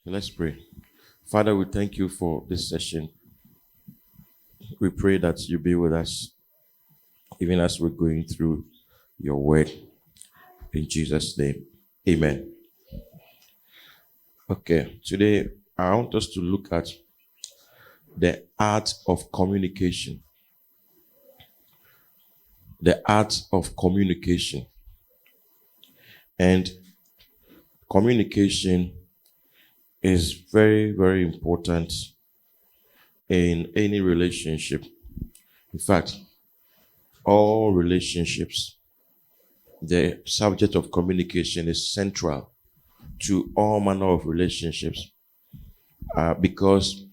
Let's pray. Father, we thank you for this session. We pray that you be with us even as we're going through your word. In Jesus' name, amen. Okay, today I want us to look at the art of communication. The art of communication. And communication is very, very important in any relationship. In fact, all relationships, the subject of communication is central to all manner of relationships. Because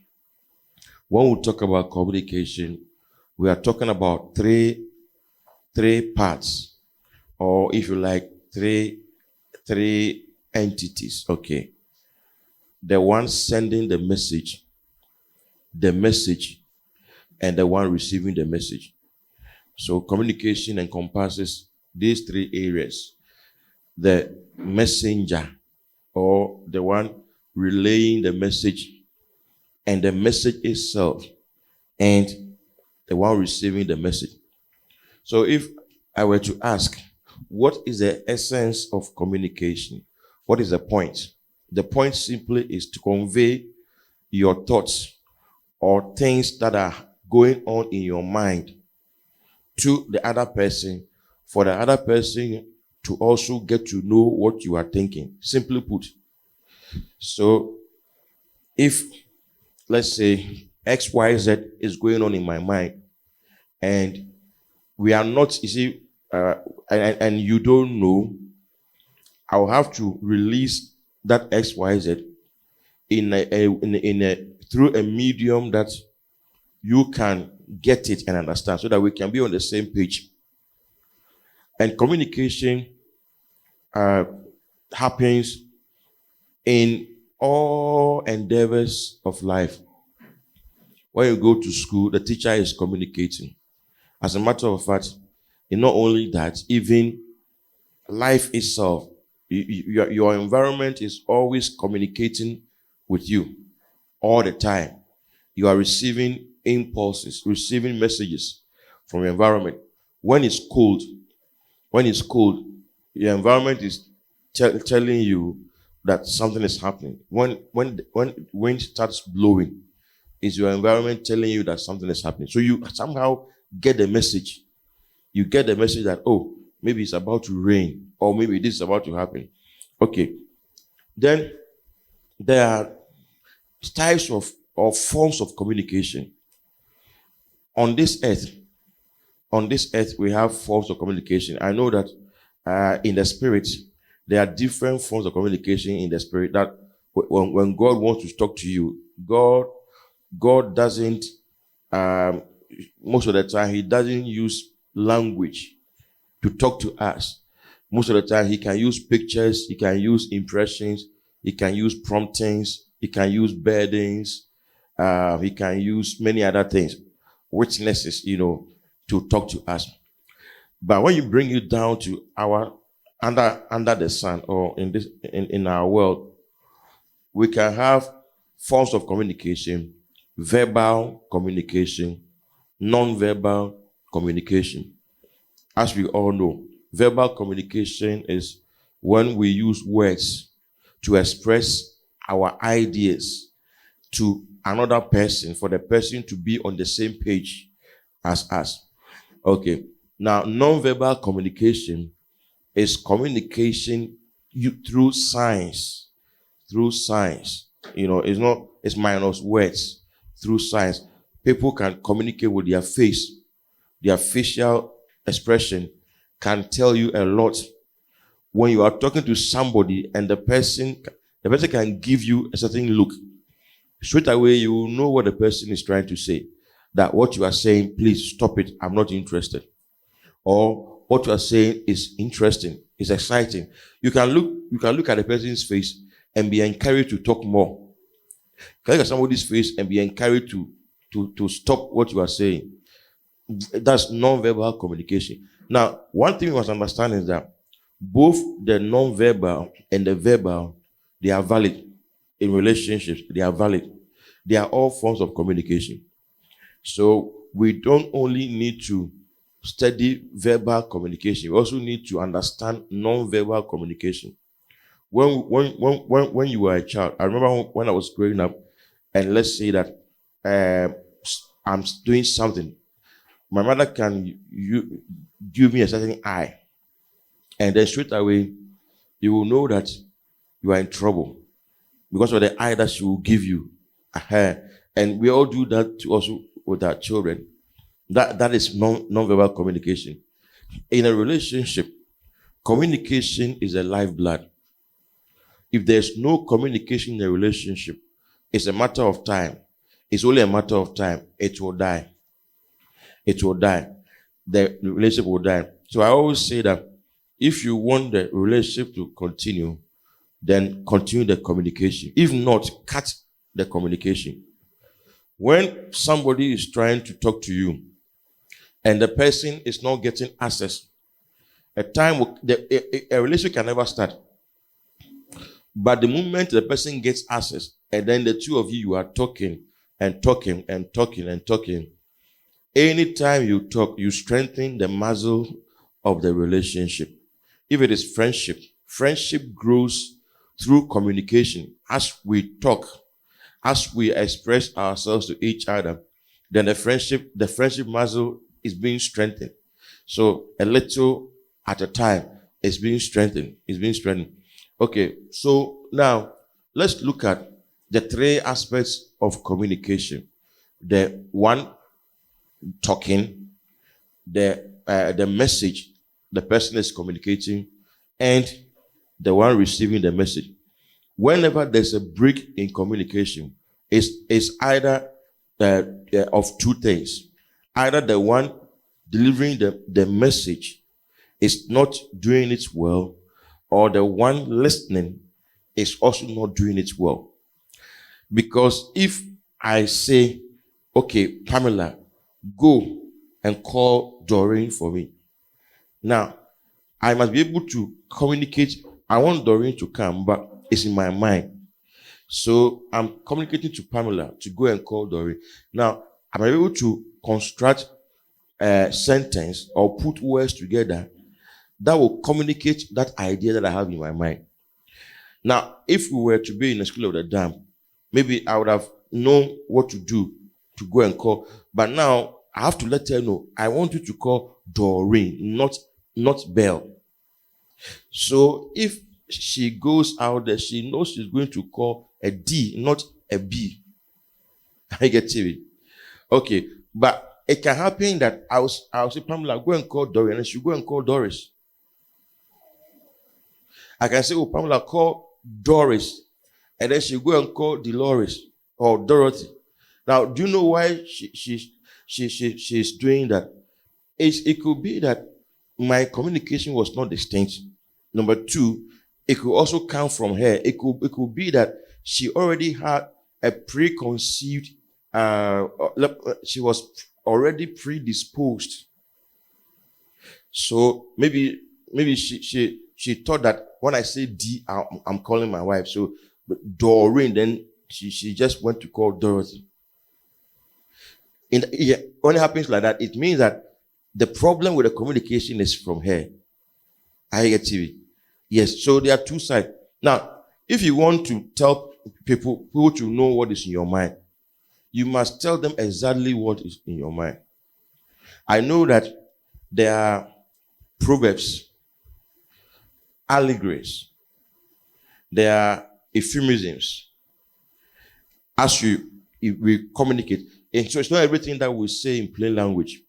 when we talk about communication, we are talking about three parts, or if you like, three entities. Okay. The one sending the message, and the one receiving the message. So communication encompasses these three areas. The messenger, or the one relaying the message, and the message itself, and the one receiving the message. So if I were to ask, what is the essence of communication? What is the point? The point simply is to convey your thoughts or things that are going on in your mind to the other person, for the other person to also get to know what you are thinking. Simply put. So if, let's say, XYZ is going on in my mind, and we are not, you see, and you don't know, I'll have to release that XYZ through a medium that you can get it and understand, so that we can be on the same page. And communication happens in all endeavors of life. When you go to school, the teacher is communicating. As a matter of fact, not only that, even life itself, your environment is always communicating with you all the time. You are receiving impulses, receiving messages from your environment. When it's cold, your environment is telling you that something is happening. When wind starts blowing, is your environment telling you that something is happening. So you somehow get the message. You get the message that, oh, maybe it's about to rain, or maybe this is about to happen. Okay. Then there are types of or forms of communication. On this earth, we have forms of communication. I know that in the spirit, there are different forms of communication in the spirit, that when God wants to talk to you, God doesn't, most of the time, he doesn't use language to talk to us. Most of the time, he can use pictures, he can use impressions, he can use promptings, he can use burdens, he can use many other things, witnesses, to talk to us. But when you bring it down to our under the sun, or in our world, we can have forms of communication: verbal communication, non-verbal communication. As we all know, verbal communication is when we use words to express our ideas to another person, for the person to be on the same page as us. Okay. Now, non-verbal communication is communication through signs. Through signs. It's minus words. Through signs. People can communicate with their face. Their facial expression can tell you a lot. When you are talking to somebody and the person can give you a certain look, straight away you will know what the person is trying to say. That what you are saying, please stop it, I'm not interested. Or what you are saying is interesting, is exciting. You can look at the person's face and be encouraged to talk more. You can look at somebody's face and be encouraged to stop what you are saying. That's non-verbal communication. Now, one thing you must understand is that both the non-verbal and the verbal, they are valid. in relationships, they are valid. They are all forms of communication. So we don't only need to study verbal communication, we also need to understand non-verbal communication. When you were a child, I remember when I was growing up, and let's say that I'm doing something, my mother can give me a certain eye, and then straight away you will know that you are in trouble because of the eye that she will give you. And we all do that to also with our children. That is non-verbal communication. In a relationship, communication is a lifeblood. If there's no communication in a relationship, it's a matter of time. It's only a matter of time. It will die. It will die. The relationship will die. So I always say that if you want the relationship to continue, then continue the communication. If not, cut the communication. When somebody is trying to talk to you and the person is not getting access, a relationship can never start. But the moment the person gets access, and then the two of you are talking and talking and talking and talking, anytime you talk, you strengthen the muscle of the relationship. If it is friendship, friendship grows through communication. As we talk, as we express ourselves to each other, then the friendship muscle is being strengthened. So a little at a time, it's being strengthened. It's being strengthened. Okay, so now let's look at the three aspects of communication. The one, talking, the message the person is communicating, and the one receiving the message. Whenever there's a break in communication, it's either of two things. Either the one delivering the message is not doing it well, or the one listening is also not doing it well. Because if I say, okay, Pamela, go and call Doreen for me. Now, I must be able to communicate. I want Doreen to come, but it's in my mind. So I'm communicating to Pamela to go and call Doreen. Now, I'm able to construct a sentence or put words together that will communicate that idea that I have in my mind. Now, if we were to be in the school of the dam, maybe I would have known what to do to go and call. But now I have to let her know, I want you to call Doreen, not Belle. So if she goes out there, she knows she's going to call a D, not a B. I get it. Okay, but it can happen that I'll say, Pamela, go and call Doreen, and she'll go and call Doris. I can say, oh, Pamela, call Doris, and then she'll go and call Dolores or Dorothy. Now, do you know why she's doing that? It could be that my communication was not distinct. Number two, it could also come from her. It could be that she already had a preconceived, she was already predisposed. So maybe she thought that when I say D, I'm calling my wife. So Doreen, then she just went to call Dorothy. When it happens like that, it means that the problem with the communication is from her. I get TV. Yes, so there are two sides. Now, if you want to tell people to know what is in your mind, you must tell them exactly what is in your mind. I know that there are proverbs, allegories, there are euphemisms as we communicate. And so it's not everything that we say in plain language.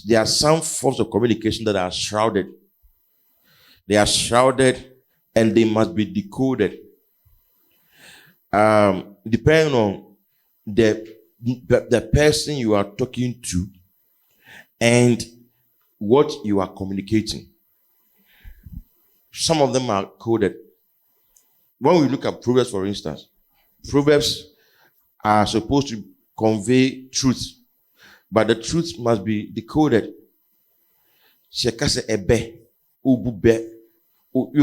There are some forms of communication that are shrouded. They are shrouded and they must be decoded. Depending on the person you are talking to and what you are communicating. Some of them are coded. When we look at Proverbs, for instance, Proverbs are supposed to convey truth, but the truth must be decoded. You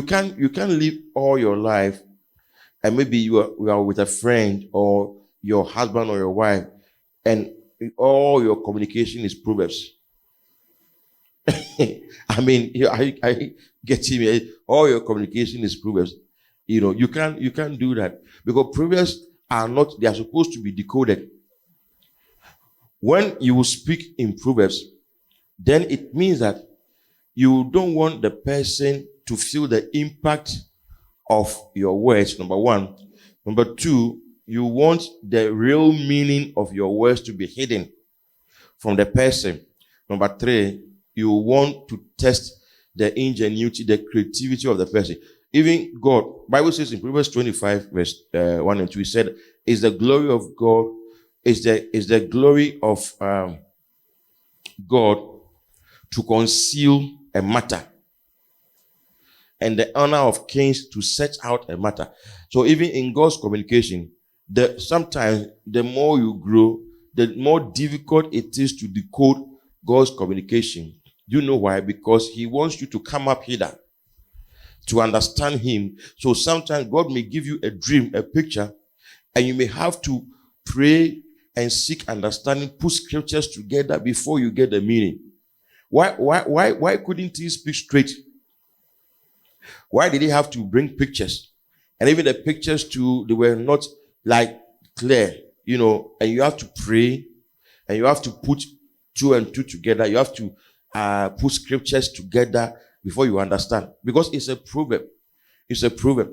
can't live all your life and maybe you are with a friend or your husband or your wife, and all your communication is Proverbs. I mean, I get me. All your communication is Proverbs. You can't do that, because Proverbs they are supposed to be decoded. When you speak in Proverbs, then it means that you don't want the person to feel the impact of your words, number one. Number two, you want the real meaning of your words to be hidden from the person. Number three, you want to test the ingenuity, the creativity of the person. Even God, Bible says in Proverbs 25, verse 1 and 2, he said, is the glory of God, is the glory of God to conceal a matter, and the honor of kings to search out a matter. So even in God's communication, sometimes the more you grow, the more difficult it is to decode God's communication. You know why? Because he wants you to come up hither to understand him. So sometimes God may give you a dream, a picture, and you may have to pray and seek understanding, put scriptures together before you get the meaning. Why couldn't he speak straight? Why did he have to bring pictures? And even the pictures too, they were not like clear, and you have to pray, and you have to put two and two together. You have to put scriptures together before you understand, because it's a proverb. It's a proverb.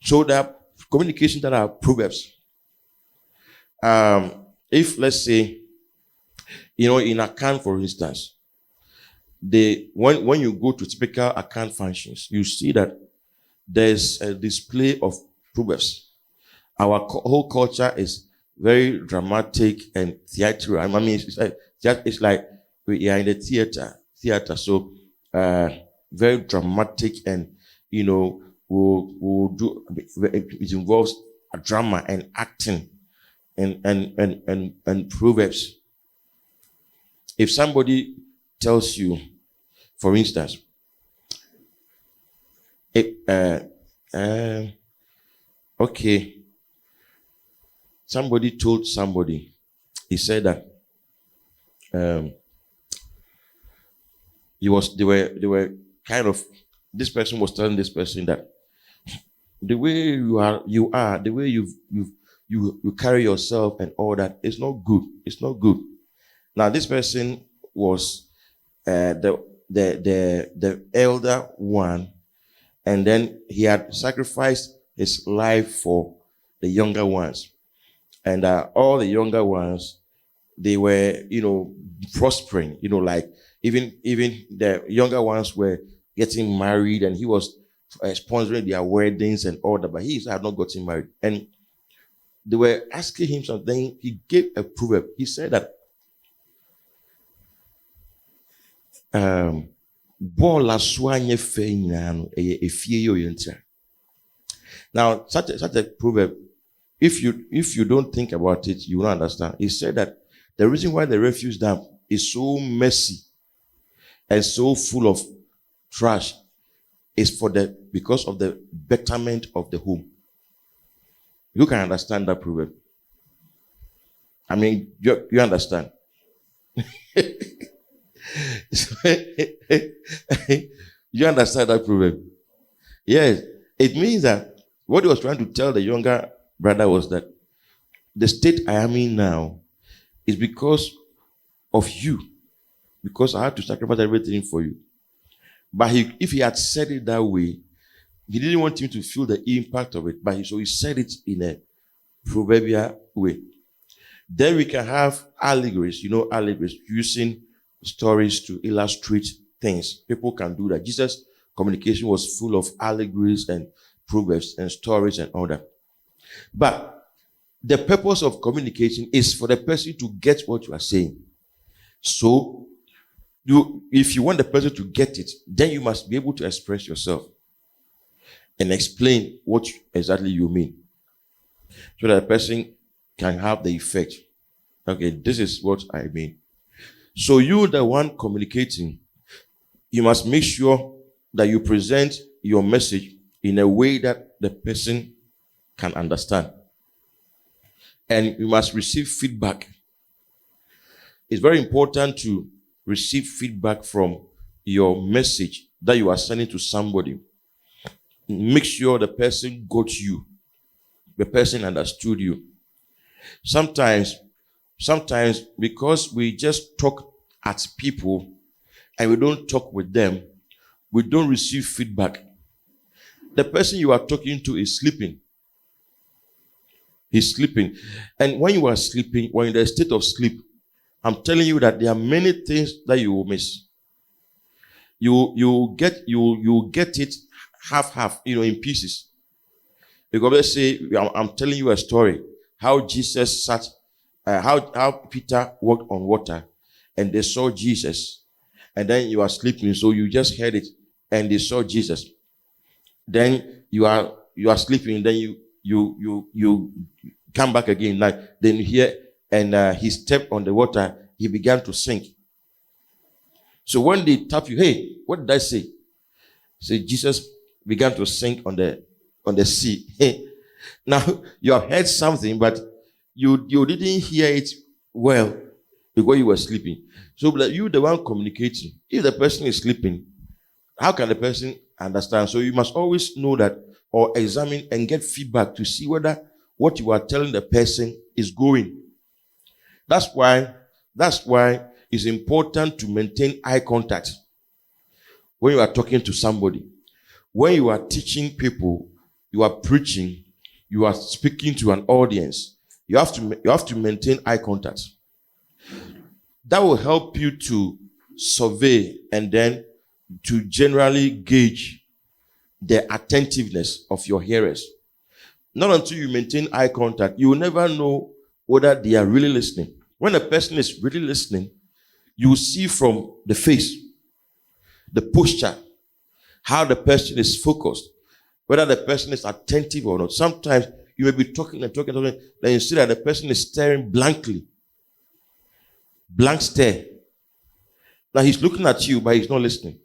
So there are communications that are proverbs. If, let's say, in account, for instance, when you go to typical account functions, you see that there's a display of proverbs. Our whole culture is very dramatic and theatrical. I mean, it's like we are in the theater. So very dramatic, and we'll do. It involves a drama and acting and proverbs. If somebody tells you, for instance, okay, somebody told somebody, he said that they were kind of, this person was telling this person that the way you are, the way you carry yourself and all that is not good. It's not good. Now this person was the elder one, and then he had sacrificed his life for the younger ones, and all the younger ones, they were prospering, like even the younger ones were getting married, and he was sponsoring their weddings and all that, but he had not gotten married. And they were asking him something. He gave a proverb. He said that now, such a proverb, if you don't think about it, you won't understand. He said that the reason why the refuse dump is so messy and so full of trash is because of the betterment of the home. You can understand that proverb. I mean, you understand. You understand that proverb? Yes. It means that what he was trying to tell the younger brother was that the state I am in now is because of you. Because I had to sacrifice everything for you. But if he had said it that way, he didn't want him to feel the impact of it. But so he said it in a proverbial way. Then we can have allegories, allegories, using stories to illustrate things. People can do that. Jesus' communication was full of allegories and proverbs and stories and all that. But the purpose of communication is for the person to get what you are saying. So, if you want the person to get it, then you must be able to express yourself and explain what exactly you mean, so that the person can have the effect. Okay, this is what I mean. So you, the one communicating, you must make sure that you present your message in a way that the person can understand. And you must receive feedback. It's very important to receive feedback from your message that you are sending to somebody. Make sure the person got you. The person understood you. Sometimes because we just talk at people and we don't talk with them, we don't receive feedback. The person you are talking to is sleeping. He's sleeping. And when you are sleeping, when in the state of sleep, I'm telling you that there are many things that you will miss. You get it half, in pieces. Because let's say I'm telling you a story how Jesus sat, how Peter walked on water, and they saw Jesus, and then you are sleeping, so you just heard it, and they saw Jesus. Then you are sleeping, then you come back again, like then you hear, and he stepped on the water, he began to sink. So when they tap you, hey, what did I say? Say Jesus began to sink on the sea. Hey, now you have heard something, but you didn't hear it well because you were sleeping. So you the one communicating. If the person is sleeping, how can the person understand? So you must always know that, or examine and get feedback to see whether what you are telling the person is going. That's why it's important to maintain eye contact when you are talking to somebody. When you are teaching people, you are preaching, you are speaking to an audience, you have to maintain eye contact. That will help you to survey and then to generally gauge the attentiveness of your hearers. Not until you maintain eye contact, you will never know whether they are really listening. When a person is really listening, you will see from the face, the posture, how the person is focused, whether the person is attentive or not. Sometimes you may be talking, then you see that the person is staring blankly. Blank stare. Now he's looking at you, but he's not listening.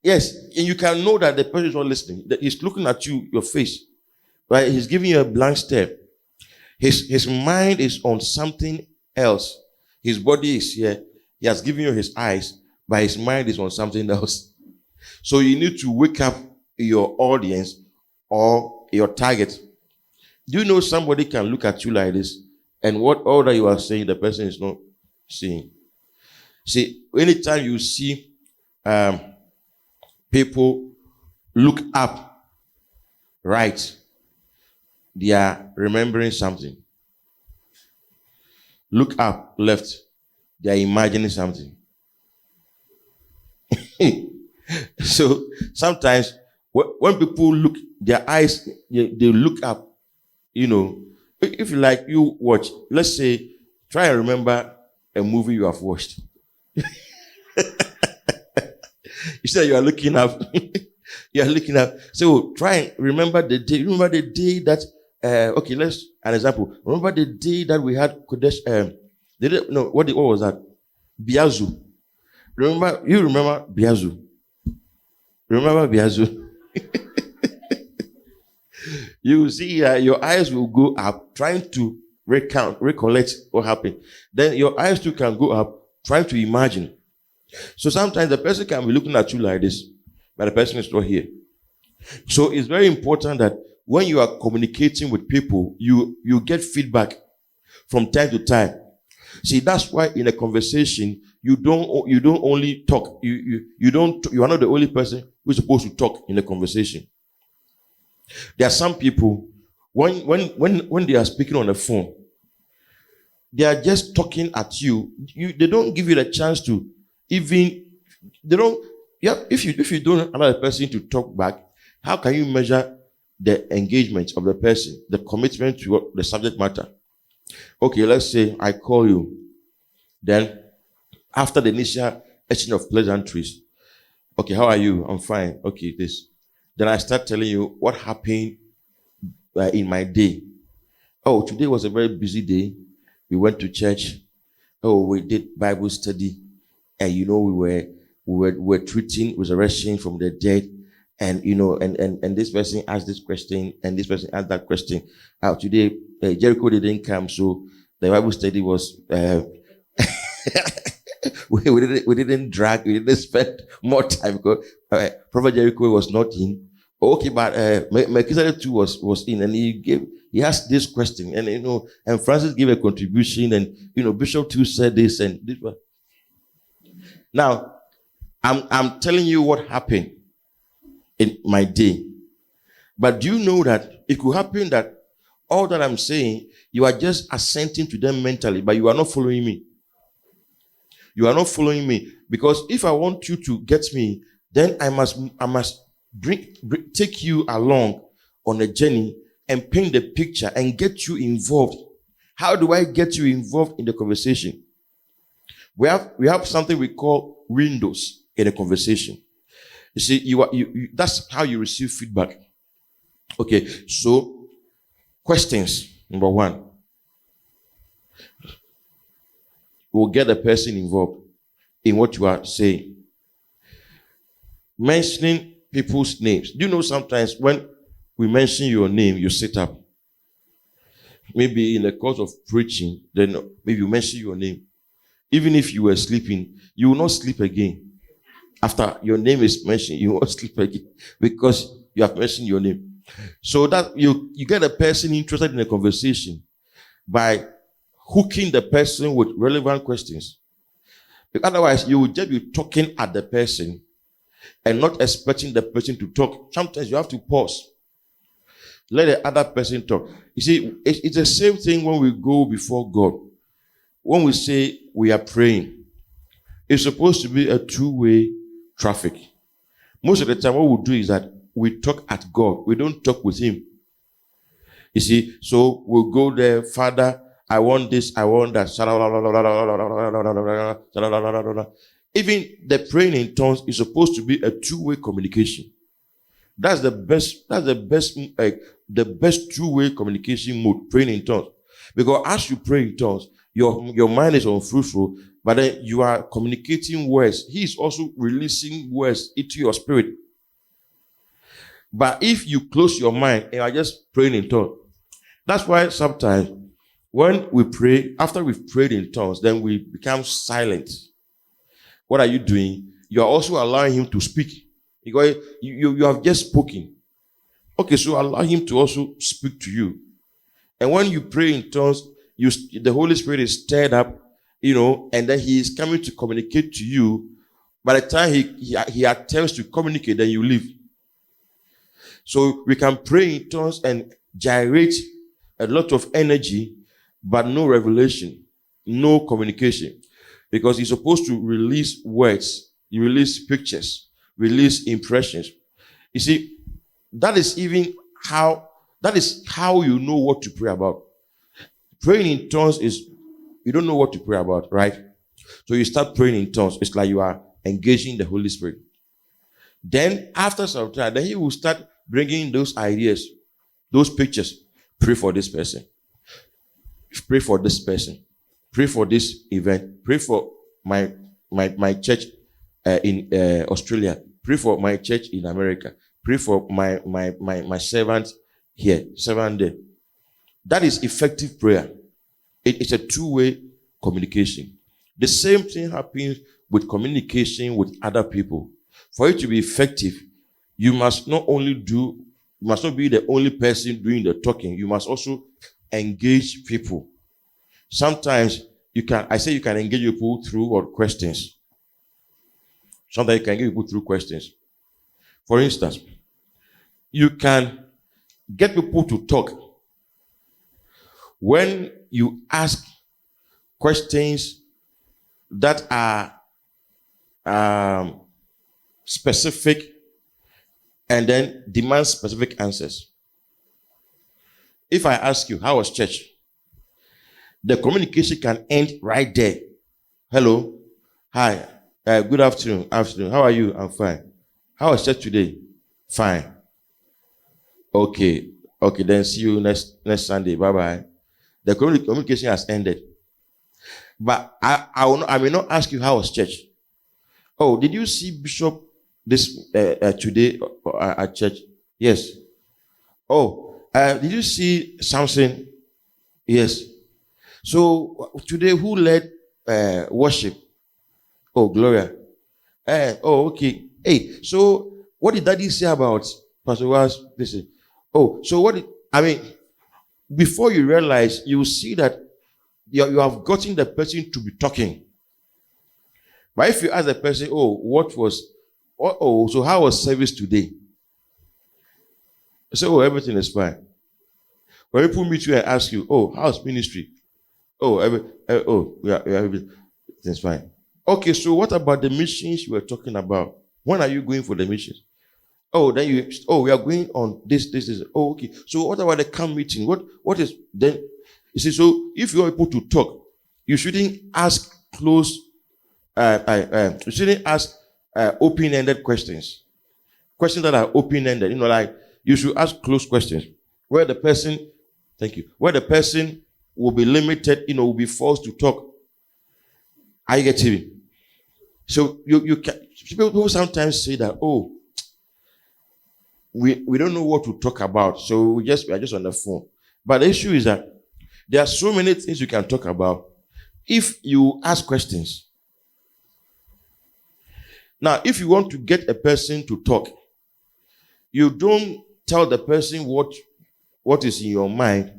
Yes, and you can know that the person is not listening. That he's looking at you, your face. Right? He's giving you a blank stare. His mind is on something else. His body is here. He has given you his eyes, but his mind is on something else. So you need to wake up your audience or your target. Do you know somebody can look at you like this, and what all that you are saying, the person is not seeing? See, anytime you see people look up, right, they are remembering something. Look up, left, they are imagining something. So sometimes when people look, their eyes, they look up, if you like, you watch, let's say, try and remember a movie you have watched. You said you are looking up. You are looking up. So try and remember the day. Remember the day that, okay, let's, an example. Remember the day that we had Kodesh, what was that? Biazu. You remember Biazu? Remember Biazu? You see, your eyes will go up trying to recollect what happened. Then your eyes too can go up trying to imagine. So sometimes the person can be looking at you like this, but the person is not here. So it's very important that when you are communicating with people, you get feedback from time to time. See, that's why in a conversation, you don't only talk. You are not the only person who's supposed to talk in a conversation. There are some people, when they are speaking on the phone, they are just talking at you. They don't give you the chance to even, if you don't allow the person to talk back, how can you measure the engagement of the person, the commitment to the subject matter? Okay, let's say I call you. Then, after the initial exchange of pleasantries, okay, how are you? I'm fine. Okay, this. Then I start telling you what happened in my day. Oh, today was a very busy day. We went to church. Oh, we did Bible study. And we were treating resurrection from the dead. And and this person asked this question, and this person asked that question. Today, Jericho didn't come, so the Bible study was. We didn't drag. We didn't spend more time because Prophet Jericho was not in. Okay, but Melchizedek too was in, and he asked this question, and and Francis gave a contribution, and Bishop too said this and this one. Now, I'm telling you what happened in my day. But do you know that it could happen that all that I'm saying, you are just assenting to them mentally, but you are not following me. You are not following me. Because if I want you to get me, then I must take you along on a journey and paint the picture and get you involved. How do I get you involved in the conversation? We have something we call windows in a conversation. You see, that's how you receive feedback. Okay, so questions. Number one, we'll get the person involved in what you are saying. Mentioning people's names. Do you know sometimes when we mention your name, you sit up? Maybe in the course of preaching, then maybe you mention your name. Even if you were sleeping, you will not sleep again. After your name is mentioned, you won't sleep again because you have mentioned your name. So that you get a person interested in a conversation by hooking the person with relevant questions. Otherwise, you will just be talking at the person and not expecting the person to talk. Sometimes you have to pause. Let the other person talk. You see, it's the same thing when we go before God. When we say we are praying, it's supposed to be a two-way traffic. Most of the time, what we do is that we talk at God. We don't talk with Him. You see, so we'll go there, Father, I want this, I want that. Even the praying in tongues is supposed to be a two-way communication. That's the best two-way communication mode, praying in tongues. Because as you pray in tongues, your mind is unfruitful, but then you are communicating words. He is also releasing words into your spirit. But if you close your mind and are just praying in tongues, that's why sometimes when we pray, after we've prayed in tongues, then we become silent. What are you doing? You are also allowing Him to speak. Because you have just spoken. Okay, so allow Him to also speak to you. And when you pray in tongues, the Holy Spirit is stirred up, and then He is coming to communicate to you. By the time he attempts to communicate, then you leave. So we can pray in tongues and gyrate a lot of energy, but no revelation, no communication. Because He's supposed to release words, you release pictures, release impressions. You see, that is how you know what to pray about. Praying in tongues is, you don't know what to pray about, right? So you start praying in tongues. It's like you are engaging the Holy Spirit. Then after some time, then He will start bringing those ideas, those pictures. Pray for this person. Pray for this person. Pray for this event. Pray for my church in Australia. Pray for my church in America. Pray for my servant here, servant there. That is effective prayer. It's a two-way communication. The same thing happens with communication with other people. For it to be effective, you must not be the only person doing the talking. You must also engage people. Sometimes you can engage people through questions. Sometimes you can engage people through questions. For instance, you can get people to talk when you ask questions that are specific and then demand specific answers. If I ask you, how was church? The communication can end right there. Hello. Hi. Good afternoon. How are you? I'm fine. How was church today? Fine. Okay. Then see you next Sunday. Bye-bye. The communication has ended. But I may not ask you how was church. Oh, did you see Bishop this today at church? Yes. Oh, did you see Samson? Yes. So today, who led worship? Oh, Gloria. Oh, okay. Hey, so what did Daddy say about Pastor Was? This is. Oh, so before you realize, you see that you have gotten the person to be talking. But if you ask the person, so how was service today? I say, everything is fine. When people meet you and ask you, how's ministry? Everything's fine. Okay, so what about the missions you were talking about? When are you going for the missions? We are going on this. Oh, okay. So what about the camp meeting? What is then? You see, so if you are able to talk, you shouldn't ask you shouldn't ask open-ended questions. Questions that are open-ended. Like you should ask closed questions where the person, where the person will be limited, will be forced to talk. I get it. So you can. People sometimes say that, we don't know what to talk about, so we are just on the phone. But the issue is that there are so many things you can talk about if you ask questions. Now, if you want to get a person to talk, you don't tell the person what is in your mind.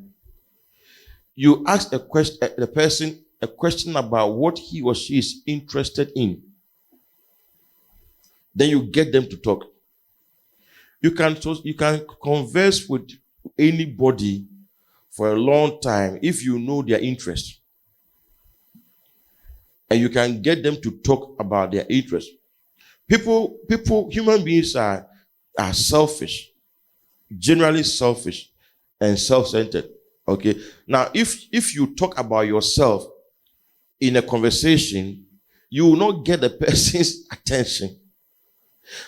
You ask the person a question about what he or she is interested in. Then you get them to talk. You can converse with anybody for a long time if you know their interest. And you can get them to talk about their interest. Human beings are selfish, generally selfish and self-centered. Okay. Now, if you talk about yourself in a conversation, you will not get the person's attention.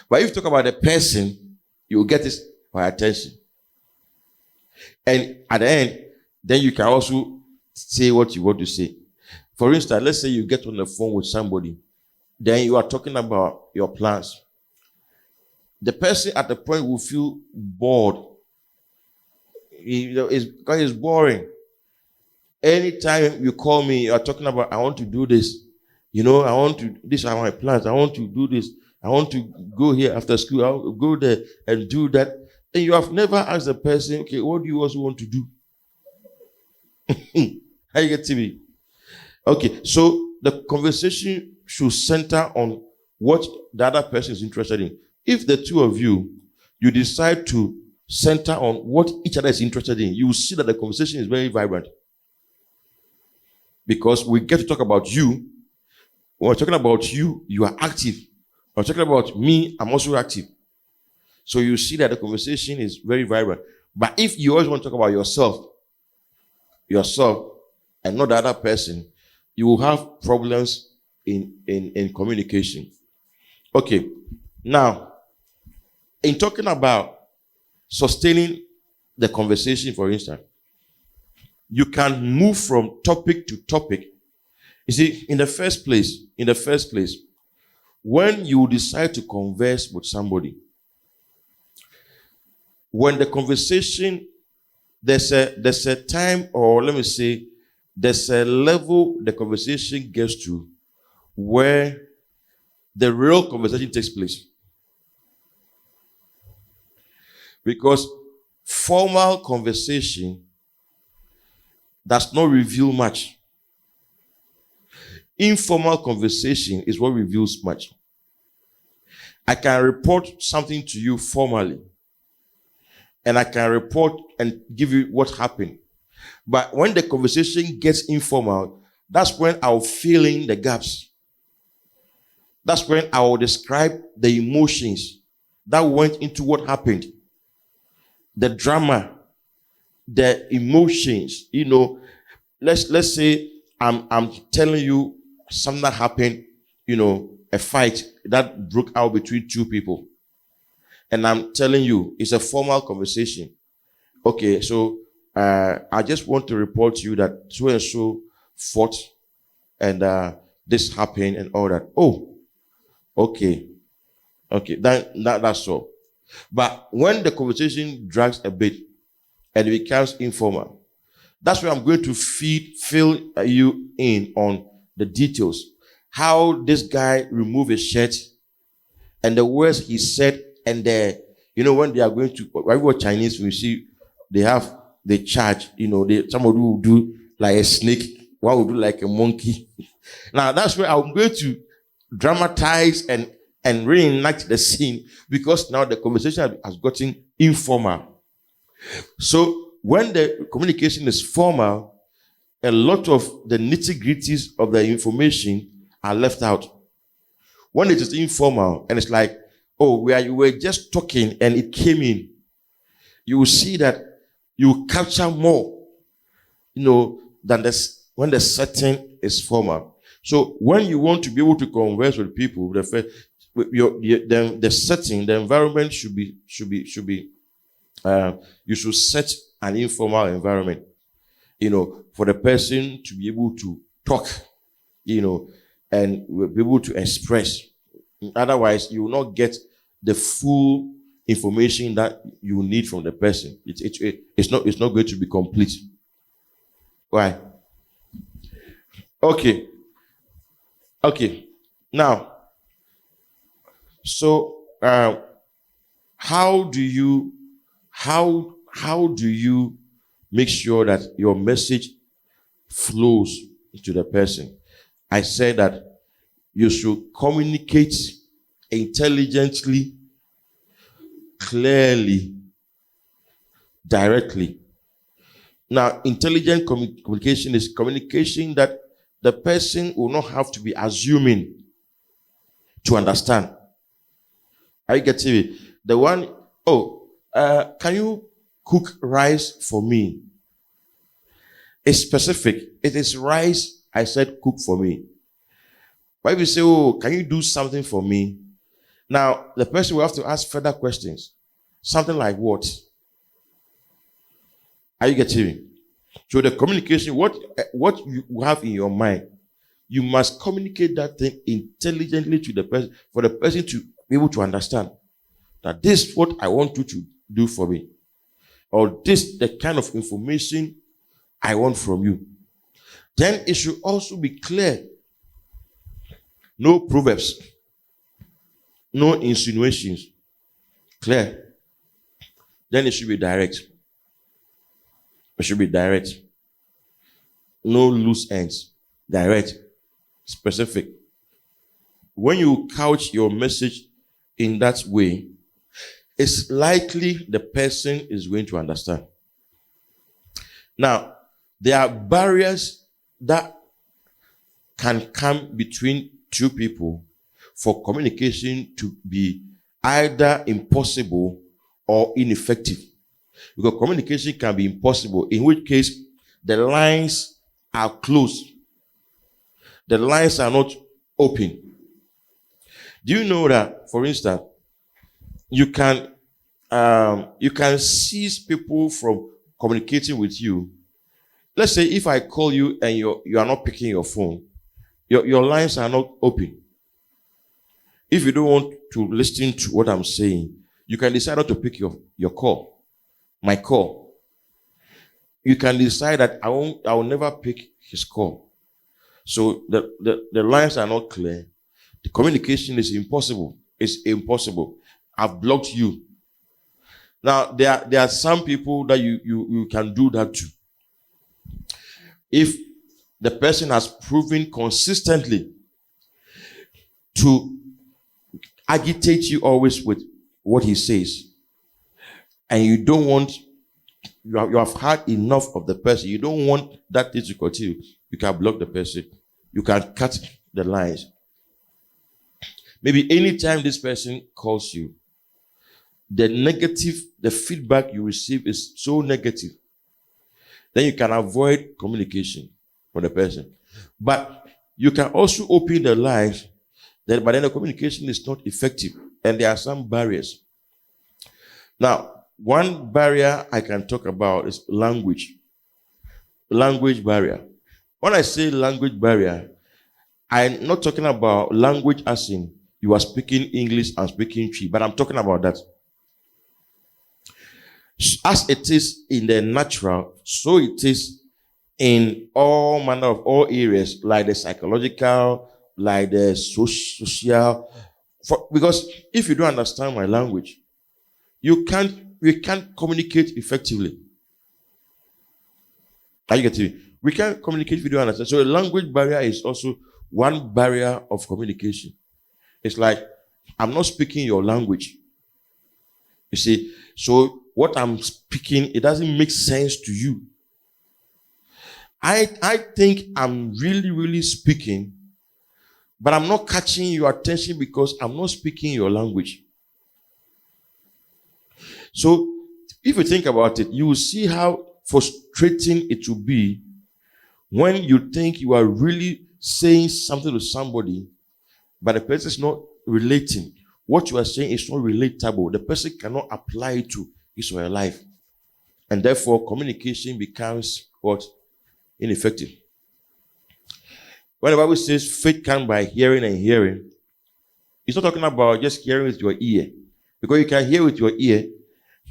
But if you talk about the person, you will get his attention. And at the end, then you can also say what you want to say. For instance, let's say you get on the phone with somebody, then you are talking about your plans. The person at the point will feel bored. It's because it's boring. Anytime you call me, you are talking about, I want to do this. I want to, these are my plans. I want to do this. I want to go here after school. I'll go there and do that. And you have never asked the person, okay, what do you also want to do? How you get to me? Okay, so the conversation should center on what the other person is interested in. If the two of you decide to center on what each other is interested in, you will see that the conversation is very vibrant. Because we get to talk about you. When we're talking about you, you are active. When we're talking about me, I'm also active. So you see that the conversation is very vibrant. But if you always want to talk about yourself, and not the other person, you will have problems in communication. Okay. Now, in talking about sustaining the conversation, for instance, you can move from topic to topic. You see, in the first place, when you decide to converse with somebody, when the conversation, there's a time, or let me say, there's a level the conversation gets to where the real conversation takes place. Because formal conversation does not reveal much. Informal conversation is what reveals much. I can report something to you formally, and I can report and give you what happened. But when the conversation gets informal, that's when I'll fill in the gaps. That's when I will describe the emotions that went into what happened. The drama, the emotions, let's say I'm telling you something that happened, a fight that broke out between two people. And I'm telling you, it's a formal conversation. Okay, so I just want to report to you that so and so fought and this happened and all that. Oh, okay. Okay, that's all. But when the conversation drags a bit and it becomes informal, that's where I'm going to fill you in on the details. How this guy removed his shirt and the words he said, and when they are going to, when we watch Chinese, we see they charge, somebody will do like a snake, one will do like a monkey. Now that's where I'm going to dramatize and reenact the scene, because now the conversation has gotten informal. So when the communication is formal, a lot of the nitty-gritties of the information are left out. When it is informal and it's like, where you were just talking and it came in, you will see that you capture more, than when the setting is formal. So when you want to be able to converse with people, the setting, the environment should be. You should set an informal environment, for the person to be able to talk, and be able to express. Otherwise, you will not get the full information that you need from the person. It's not going to be complete. Why? Okay. Now, so how do you make sure that your message flows to the person? I said that you should communicate intelligently, clearly, directly. Now, intelligent communication is communication that the person will not have to be assuming to understand. Are you getting it? The one, can you cook rice for me? It's specific. It is rice. I said cook for me. But if you say, can you do something for me? Now, the person will have to ask further questions. Something like what? Are you getting me? So the communication, what you have in your mind, you must communicate that thing intelligently to the person, for the person to be able to understand that this is what I want you to do for me, or this the kind of information I want from you. Then it should also be clear. No proverbs, no insinuations. Clear. Then it should be direct. It should be direct. No loose ends. Direct. Specific. When you couch your message in that way, it's likely the person is going to understand. Now, there are barriers that can come between two people for communication to be either impossible or ineffective. Because communication can be impossible, in which case the lines are closed. The lines are not open. Do you know that, for instance, you can cease people from communicating with you? Let's say if I call you and you are not picking your phone, your lines are not open. If you don't want to listen to what I'm saying, you can decide not to pick your call, my call. You can decide that I will never pick his call. So the lines are not clear. The communication is impossible. It's impossible. I've blocked you. Now, there are some people that you can do that to. If the person has proven consistently to agitate you always with what he says, and you don't want, you have had enough of the person, you don't want that thing to continue, you can block the person. You can cut the lines. Maybe anytime this person calls you, the feedback you receive is so negative, then you can avoid communication with the person. But you can also open the lines, but then the communication is not effective, and there are some barriers. Now, one barrier I can talk about is language. Language barrier. When I say language barrier, I'm not talking about language as in You are speaking English and speaking Twi, but I'm talking about that. As it is in the natural, so it is in all manner of all areas, like the psychological, like the social. Because if you don't understand my language, we can't communicate effectively. Are you getting it? We can't communicate if you don't understand. So a language barrier is also one barrier of communication. It's like, I'm not speaking your language. You see, so what I'm speaking, it doesn't make sense to you. I think I'm really, really speaking, but I'm not catching your attention because I'm not speaking your language. So if you think about it, you will see how frustrating it will be when you think you are really saying something to somebody, but the person is not relating. What you are saying is not relatable. The person cannot apply it to his or her life. And therefore, communication becomes what? Ineffective. When the Bible says faith comes by hearing and hearing, it's not talking about just hearing with your ear. Because you can hear with your ear,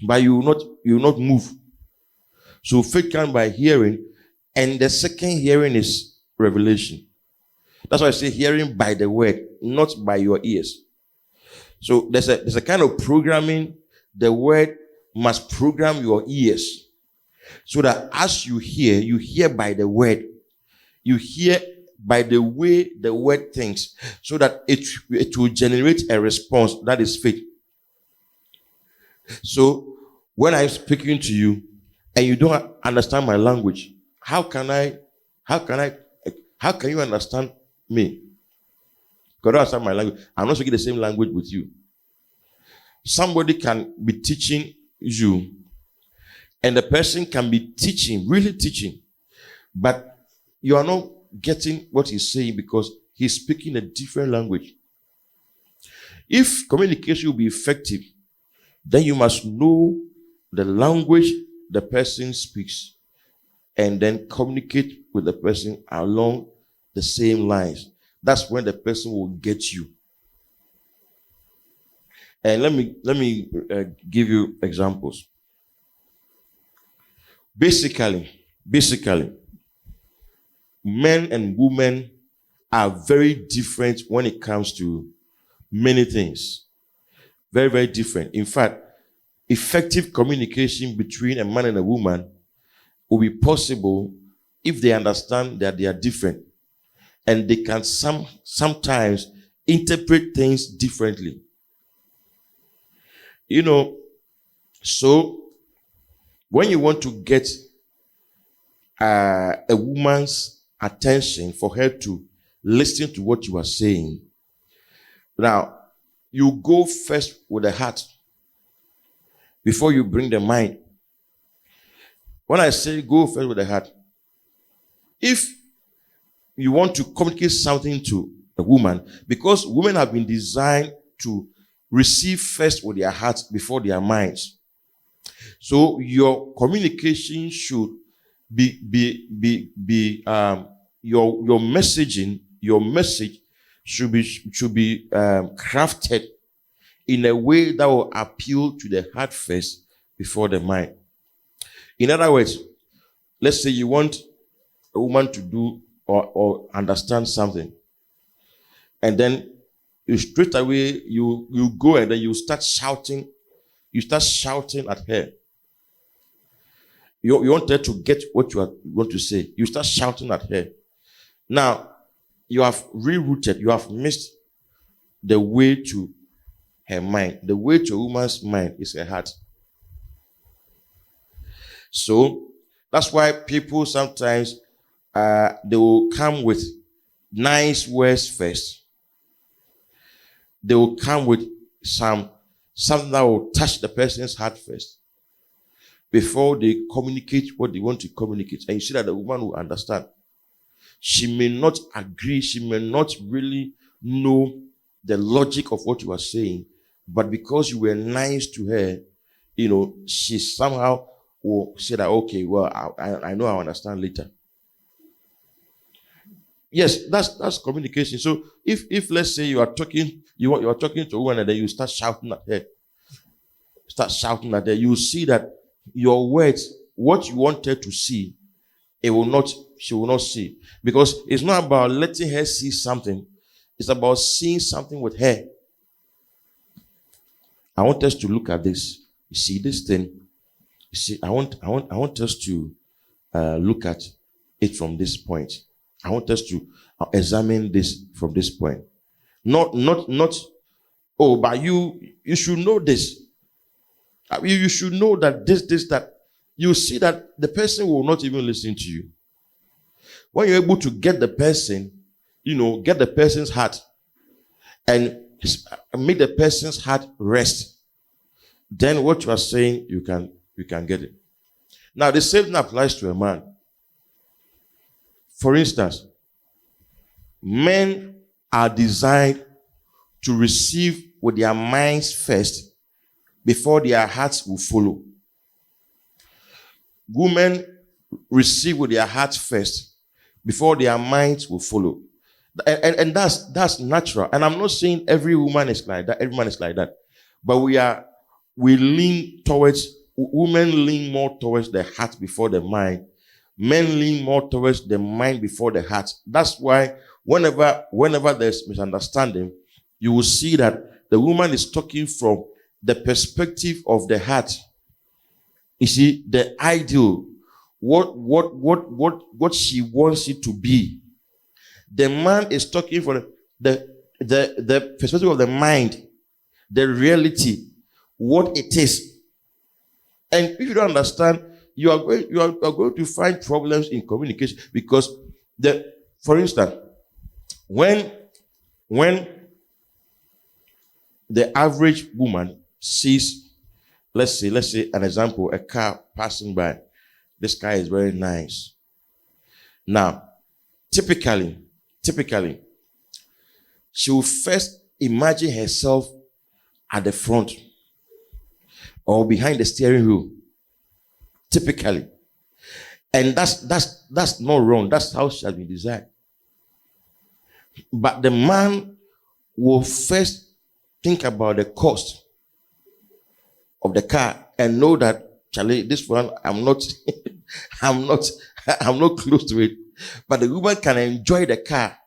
but you will not move. So faith comes by hearing, and the second hearing is revelation. That's why I say hearing by the word, not by your ears. So there's a kind of programming. The word must program your ears, so that as you hear by the word. You hear by the way the word thinks, so that it will generate a response that is faith. So when I'm speaking to you and you don't understand my language, how can you understand me? Because I don't understand my language. I'm not speaking the same language with you. Somebody can be teaching you, and the person can be teaching, really teaching, but you are not getting what he's saying because he's speaking a different language. If communication will be effective, then you must know the language the person speaks and then communicate with the person along the same lines. That's when the person will get you. And let me give you examples. Basically, men and women are very different when it comes to many things. Very, very different. In fact, effective communication between a man and a woman will be possible if they understand that they are different. And they can sometimes interpret things differently. So when you want to get a woman's attention for her to listen to what you are saying, now you go first with the heart before you bring the mind. When I say go first with the heart, if you want to communicate something to a woman, because women have been designed to receive first with their hearts before their minds. So your communication should your message should be crafted in a way that will appeal to the heart first before the mind. In other words, let's say you want a woman to do or understand something, and then you straight away you go and then you start shouting at her. You want her to get what you want to say. You start shouting at her. Now, you have rerouted, you have missed the way to her mind. The way to a woman's mind is her heart. So, that's why people sometimes, they will come with nice words first. They will come with something that will touch the person's heart first, before they communicate what they want to communicate. And you see that the woman will understand. She may not agree, she may not really know the logic of what you are saying, but because you were nice to her, she somehow will say that, okay, well, I know I'll understand later. Yes, that's communication. So if let's say you are talking to a woman and then you start shouting at her, you will see that your words, what you wanted to see, she will not see. Because it's not about letting her see something, it's about seeing something with her. I want us to look at this. You see this thing. You see, I want us to look at it from this point. I want us to examine this from this point. Not. Oh, but you should know this. You should know that this, that. You see that the person will not even listen to you. When you're able to get the person, get the person's heart and make the person's heart rest, then what you are saying, you can get it. Now, the same thing applies to a man. For instance, men are designed to receive with their minds first before their hearts will follow. Women receive with their hearts first before their minds will follow. And that's natural. And I'm not saying every woman is like that, every man is like that. But we lean towards, women lean more towards the heart before the mind. Men lean more towards the mind before the heart. That's why whenever there's misunderstanding, you will see that the woman is talking from the perspective of the heart. You see, the ideal, what she wants it to be. The man is talking from the perspective of the mind, the reality, what it is. And if you don't understand, you are going to find problems in communication, because for instance, when the average woman sees, let's say an example, a car passing by, this car is very nice. Now, typically, she will first imagine herself at the front or behind the steering wheel. Typically. And that's not wrong. That's how she has been designed. But the man will first think about the cost of the car and know that, Charlie, this one, I'm not close to it. But the woman can enjoy the car.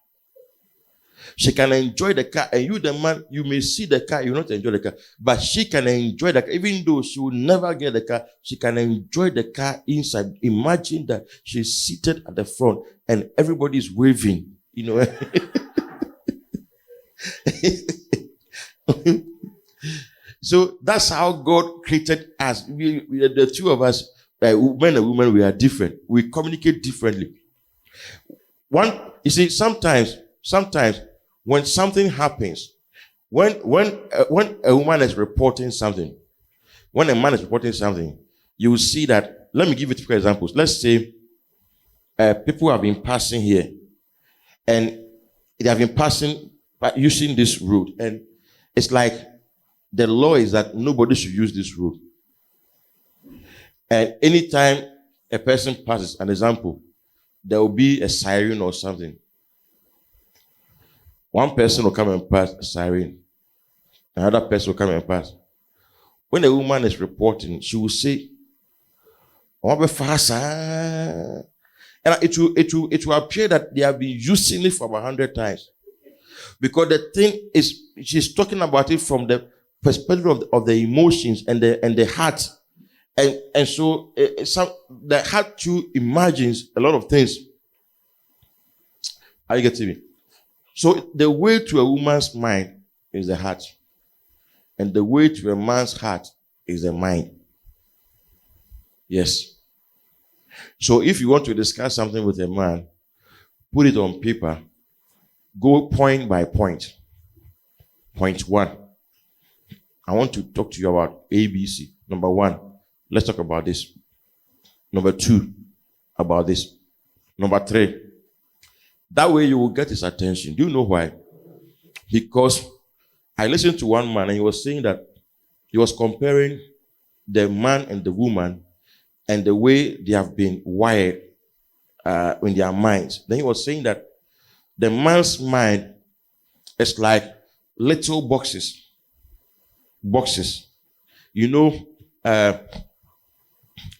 She can enjoy the car, and you, the man, you may see the car, you will not enjoy the car, but she can enjoy the car. Even though she will never get the car, she can enjoy the car inside. Imagine that she's seated at the front and everybody is waving, So that's how God created us. The two of us, men and women, we are different. We communicate differently. You see, sometimes when something happens, when a woman is reporting something, when a man is reporting something, you will see that. Let me give you two examples. Let's say people have been passing here, and they have been passing by using this road, and it's like the law is that nobody should use this road. And anytime a person passes, an example, there will be a siren or something. One person will come and pass a siren. Another person will come and pass. When a woman is reporting, she will say, "Oh, be fast." And it will appear that they have been using it for 100 times. Because the thing is, she's talking about it from the perspective of the emotions and the heart. And so the heart too imagines a lot of things. Are you getting me? So the way to a woman's mind is the heart. And the way to a man's heart is the mind. Yes. So if you want to discuss something with a man, put it on paper. Go point by point. Point one. I want to talk to you about ABC. Number one, let's talk about this. Number two, about this. Number three. That way you will get his attention. Do you know why? Because I listened to one man and he was saying that he was comparing the man and the woman and the way they have been wired in their minds. Then he was saying that the man's mind is like little boxes. Boxes. You know,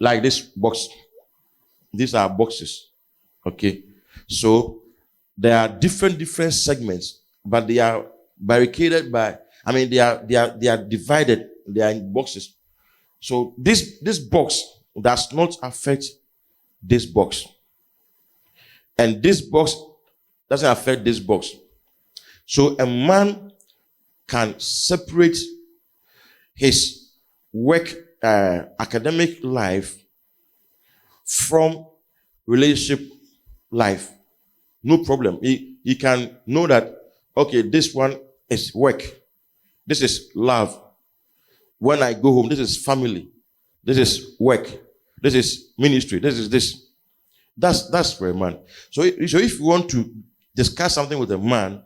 like this box. These are boxes. Okay. So there are different segments, but they are barricaded by, they are divided. They are in boxes. So this box does not affect this box. And this box doesn't affect this box. So a man can separate his work, academic life from relationship life. No problem. He can know that, okay, this one is work. This is love. When I go home, this is family. This is work. This is ministry. This is this. That's for a man. So if you want to discuss something with a man,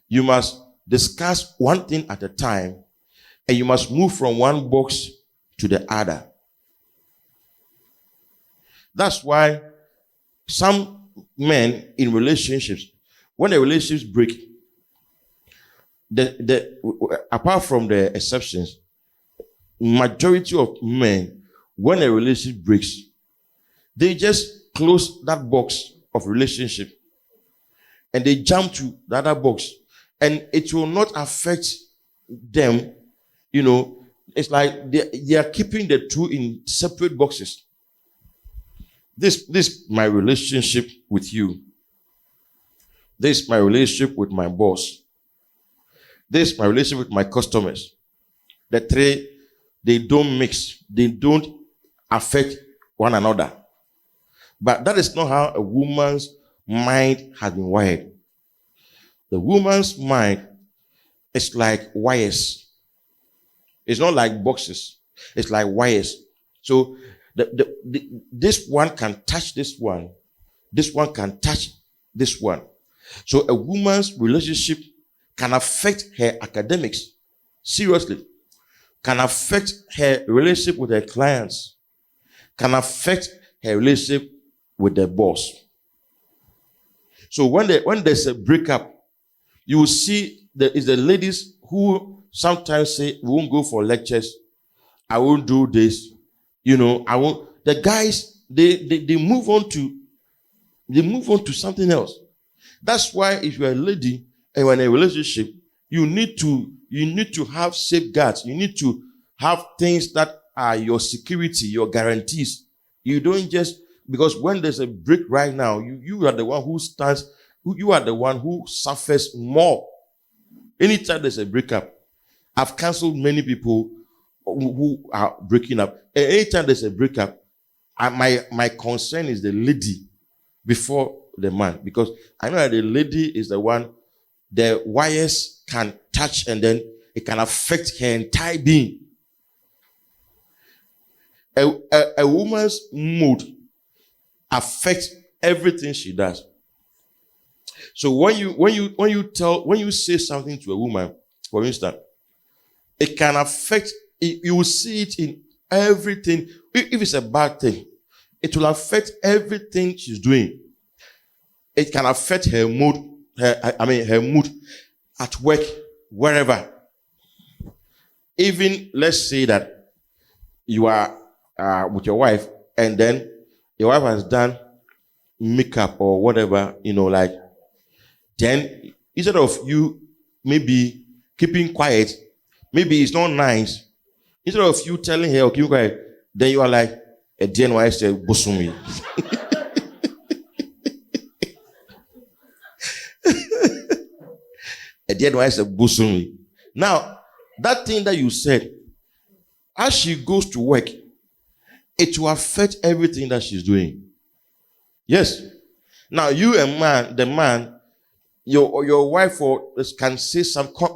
you must discuss one thing at a time, and you must move from one box to the other. That's why some men in relationships, when the relationships break, apart from the exceptions, majority of men, when a relationship breaks, they just close that box of relationship and they jump to the other box, and it will not affect them. It's like they are keeping the two in separate boxes. This my relationship with you. This my relationship with my boss. This my relationship with my customers. The three, they don't mix. They don't affect one another. But that is not how a woman's mind has been wired. The woman's mind is like wires. It's not like boxes. It's like wires. So this one can touch this one. This one can touch this one. So a woman's relationship can affect her academics. Seriously. Can affect her relationship with her clients. Can affect her relationship with the boss. So when there's a breakup, you will see there is the ladies who sometimes say, we won't go for lectures. I won't do this. I won't. The guys, they move on to something else. That's why if you're a lady and you're in a relationship, you need to have safeguards. You need to have things that are your security, your guarantees. You don't just, because when there's a break right now, you are the one who stands, you are the one who suffers more. Anytime there's a breakup, I've cancelled many people who are breaking up. And anytime there's a breakup, my concern is the lady before the man, because I know that the lady is the one the wires can touch, and then it can affect her entire being. A woman's mood affects everything she does. So when you say something to a woman, for instance, it can affect. You will see it in everything. If it's a bad thing, it will affect everything she's doing. It can affect her mood. Her mood at work, wherever. Even let's say that you are with your wife, and then your wife has done makeup or whatever, then instead of you maybe keeping quiet, maybe it's not nice. Instead of you telling her, okay, quiet, then you are like, "Then why say busumi?" Then why say busumi? Now, that thing that you said, as she goes to work, it will affect everything that she's doing. Yes. Now, you and the man, your wife can say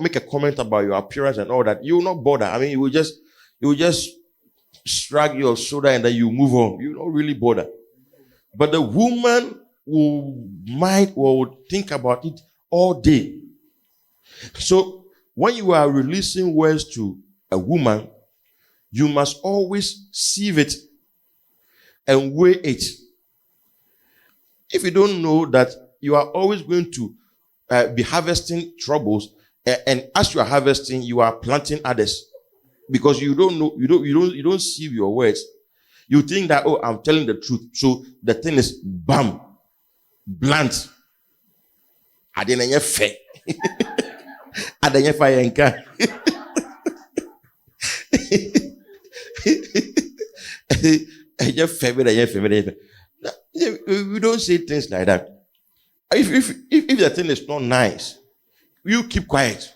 make a comment about your appearance and all that. You will not bother. You will just shrug your shoulder and then you move on. You don't really bother. But the woman will think about it all day. So when you are releasing words to a woman, you must always sieve it and weigh it. If you don't know that you are always going to be harvesting troubles, and as you are harvesting, you are planting others because you don't know, you don't see your words. You think that, oh, I'm telling the truth, so the thing is bam, blunt. Adenye fe, adenye fa yenka. We don't say things like that. If the thing is not nice, you keep quiet.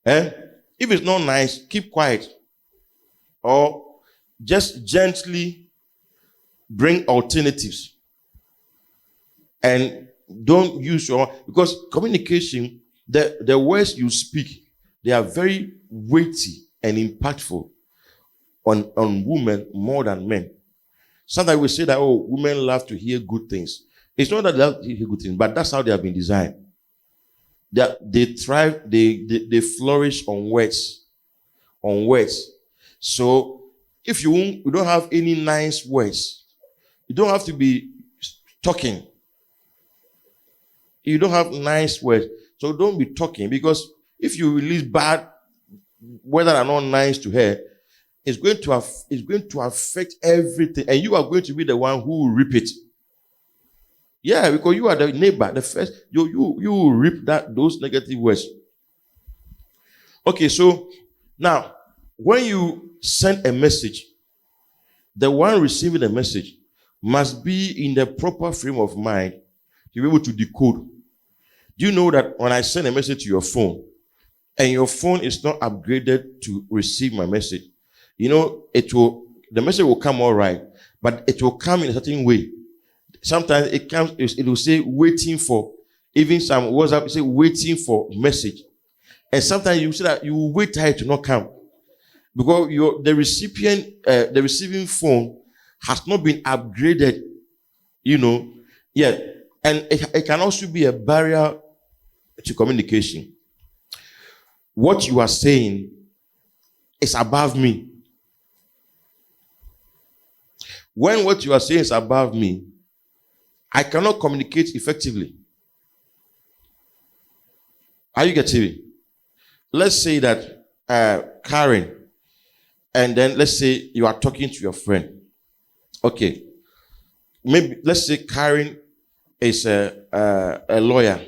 If it's not nice, keep quiet. Or just gently bring alternatives. And don't use because communication, the words you speak, they are very weighty and impactful on women more than men. Sometimes we say that, oh, women love to hear good things. It's not that they love to hear good things, but that's how they have been designed. They thrive, they flourish on words. On words. So if you don't have any nice words, you don't have to be talking. You don't have nice words. So don't be talking, because if you release bad, whether or not nice to her, it's going to affect everything, and you are going to be the one who will reap it. Yeah, because you are the neighbor, the first. You will reap those negative words. Okay, so now when you send a message, the one receiving the message must be in the proper frame of mind to be able to decode. Do you know that when I send a message to your phone, and your phone is not upgraded to receive my message, you know, the message will come all right, but it will come in a certain way. Sometimes it will say waiting for, even some WhatsApp say waiting for message. And sometimes you say that you will wait till it to not come. Because the receiving phone has not been upgraded, you know, yet. And it can also be a barrier to communication. What you are saying is above me. When what you are saying is above me, I cannot communicate effectively. Are you getting me? Let's say that Karen, and then let's say you are talking to your friend. Okay. Maybe let's say Karen is a lawyer,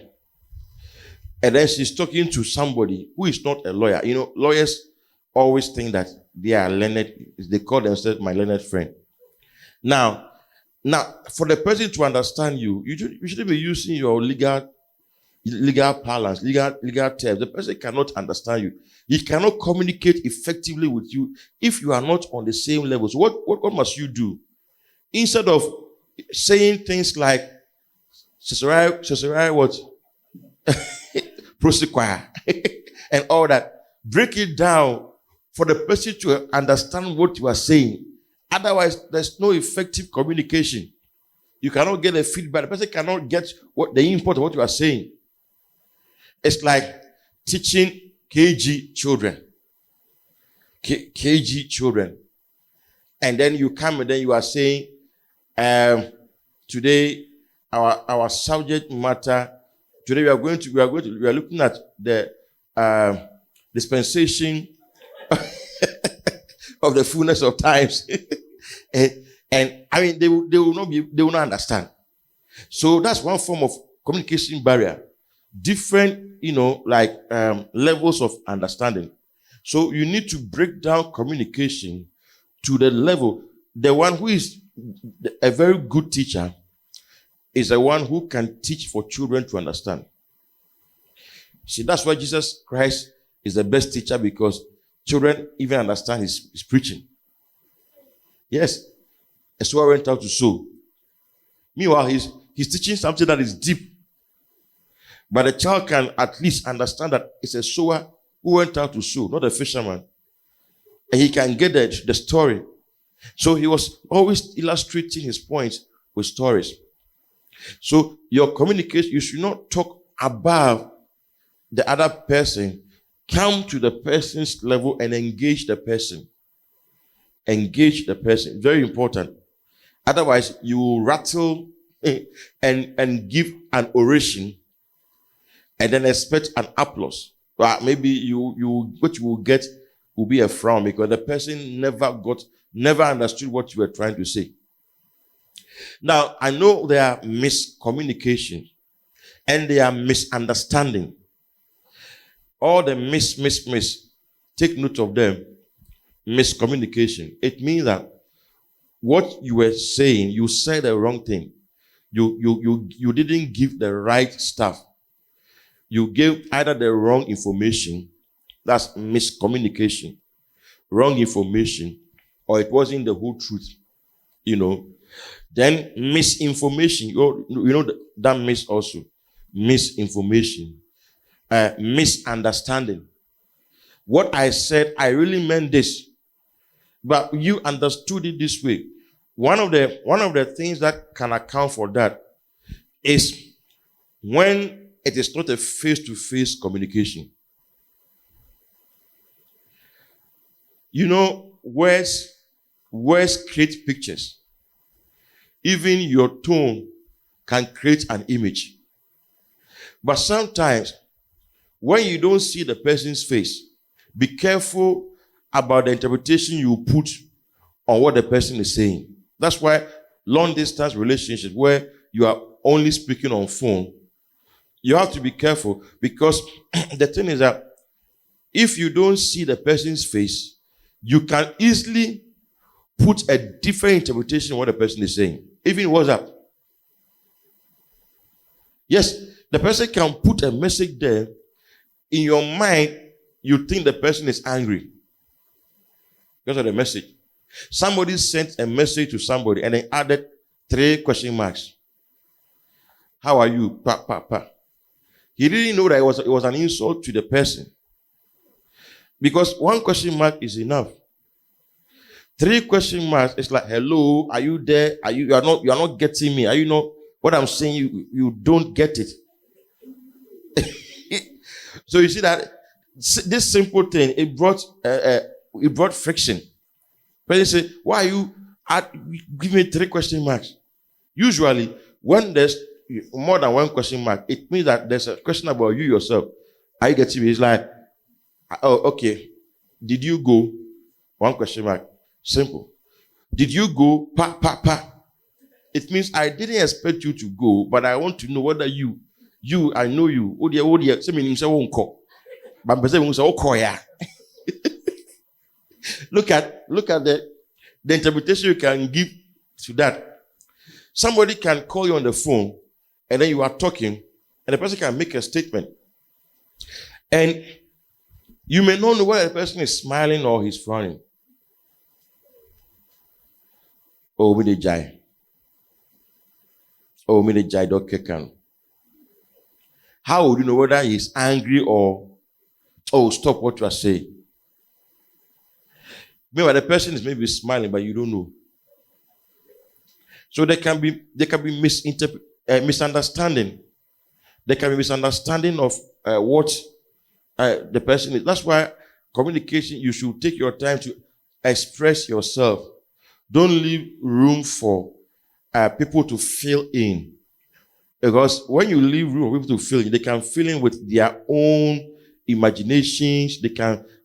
and then she's talking to somebody who is not a lawyer. You know, lawyers always think that they are learned. They call themselves my learned friend. Now, for the person to understand you, you shouldn't be using your legal parlance, legal terms. The person cannot understand you. He cannot communicate effectively with you if you are not on the same level. So what must you do? Instead of saying things like Cesare what? Prosequire and all that, break it down for the person to understand what you are saying. Otherwise, there's no effective communication. You cannot get a feedback. The person cannot get the import of what you are saying. It's like teaching KG children. KG children. And then you come and then you are saying, today our subject matter, today we are looking at the dispensation of the fullness of times. and I mean, they will not understand. So that's one form of communication barrier. Different, levels of understanding. So you need to break down communication to the level. The one who is a very good teacher is the one who can teach for children to understand. See, that's why Jesus Christ is the best teacher, because children even understand his preaching. Yes. A sower went out to sow. Meanwhile, he's teaching something that is deep. But the child can at least understand that it's a sower who went out to sow, not a fisherman. And he can get the story. So he was always illustrating his points with stories. So your communication, you should not talk above the other person. Come to the person's level and engage the person. Engage the person. Very important. Otherwise, you will rattle and give an oration and then expect an applause. Well, maybe what you will get will be a frown because the person never understood what you were trying to say. Now, I know there are miscommunication and there are misunderstanding. All the miss. Take note of them. Miscommunication. It means that what you were saying, you said the wrong thing. You didn't give the right stuff. You gave either the wrong information, that's miscommunication, wrong information, or it wasn't the whole truth, Then misinformation, that miss also, misinformation, misunderstanding. What I said, I really meant this, but you understood it this way. One of the things that can account for that is when it is not a face-to-face communication. Words create pictures. Even your tone can create an image. But sometimes, when you don't see the person's face, be careful about the interpretation you put on what the person is saying. That's why long-distance relationships, where you are only speaking on phone, you have to be careful because the thing is that if you don't see the person's face, you can easily put a different interpretation on what the person is saying. Even WhatsApp. Yes, the person can put a message there. In your mind, you think the person is angry because of the message. Somebody sent a message to somebody and they added 3 question marks. How are you? Pa, pa, pa. He didn't know that it was an insult to the person. Because 1 question mark is enough. 3 question marks, it's like, hello, are you there? You are not getting me. Are you not what I'm saying? You don't get it. So you see that this simple thing, it brought friction. Person say, why are you give me 3 question marks? Usually, when there's more than 1 question mark, it means that there's a question about you yourself. Are you getting me? It's like, oh, okay. Did you go? 1 question mark. Simple. Did you go? Pa, pa, pa. It means I didn't expect you to go, but I want to know whether you, I know you. Oh dear. Say me say won't call. But say won't say oh yeah. Look at the interpretation you can give to that. Somebody can call you on the phone, and then you are talking, and the person can make a statement. And you may not know whether the person is smiling or he's frowning. Oh, me the jai. Oh, me the jai dog kekan. How would you know whether he's angry or, oh, stop what you are saying? Maybe the person is maybe smiling, but you don't know. So there can be misunderstanding. There can be misunderstanding of what the person is. That's why communication, you should take your time to express yourself. Don't leave room for people to fill in. Because when you leave room for people to fill in, they can fill in with their own imaginations,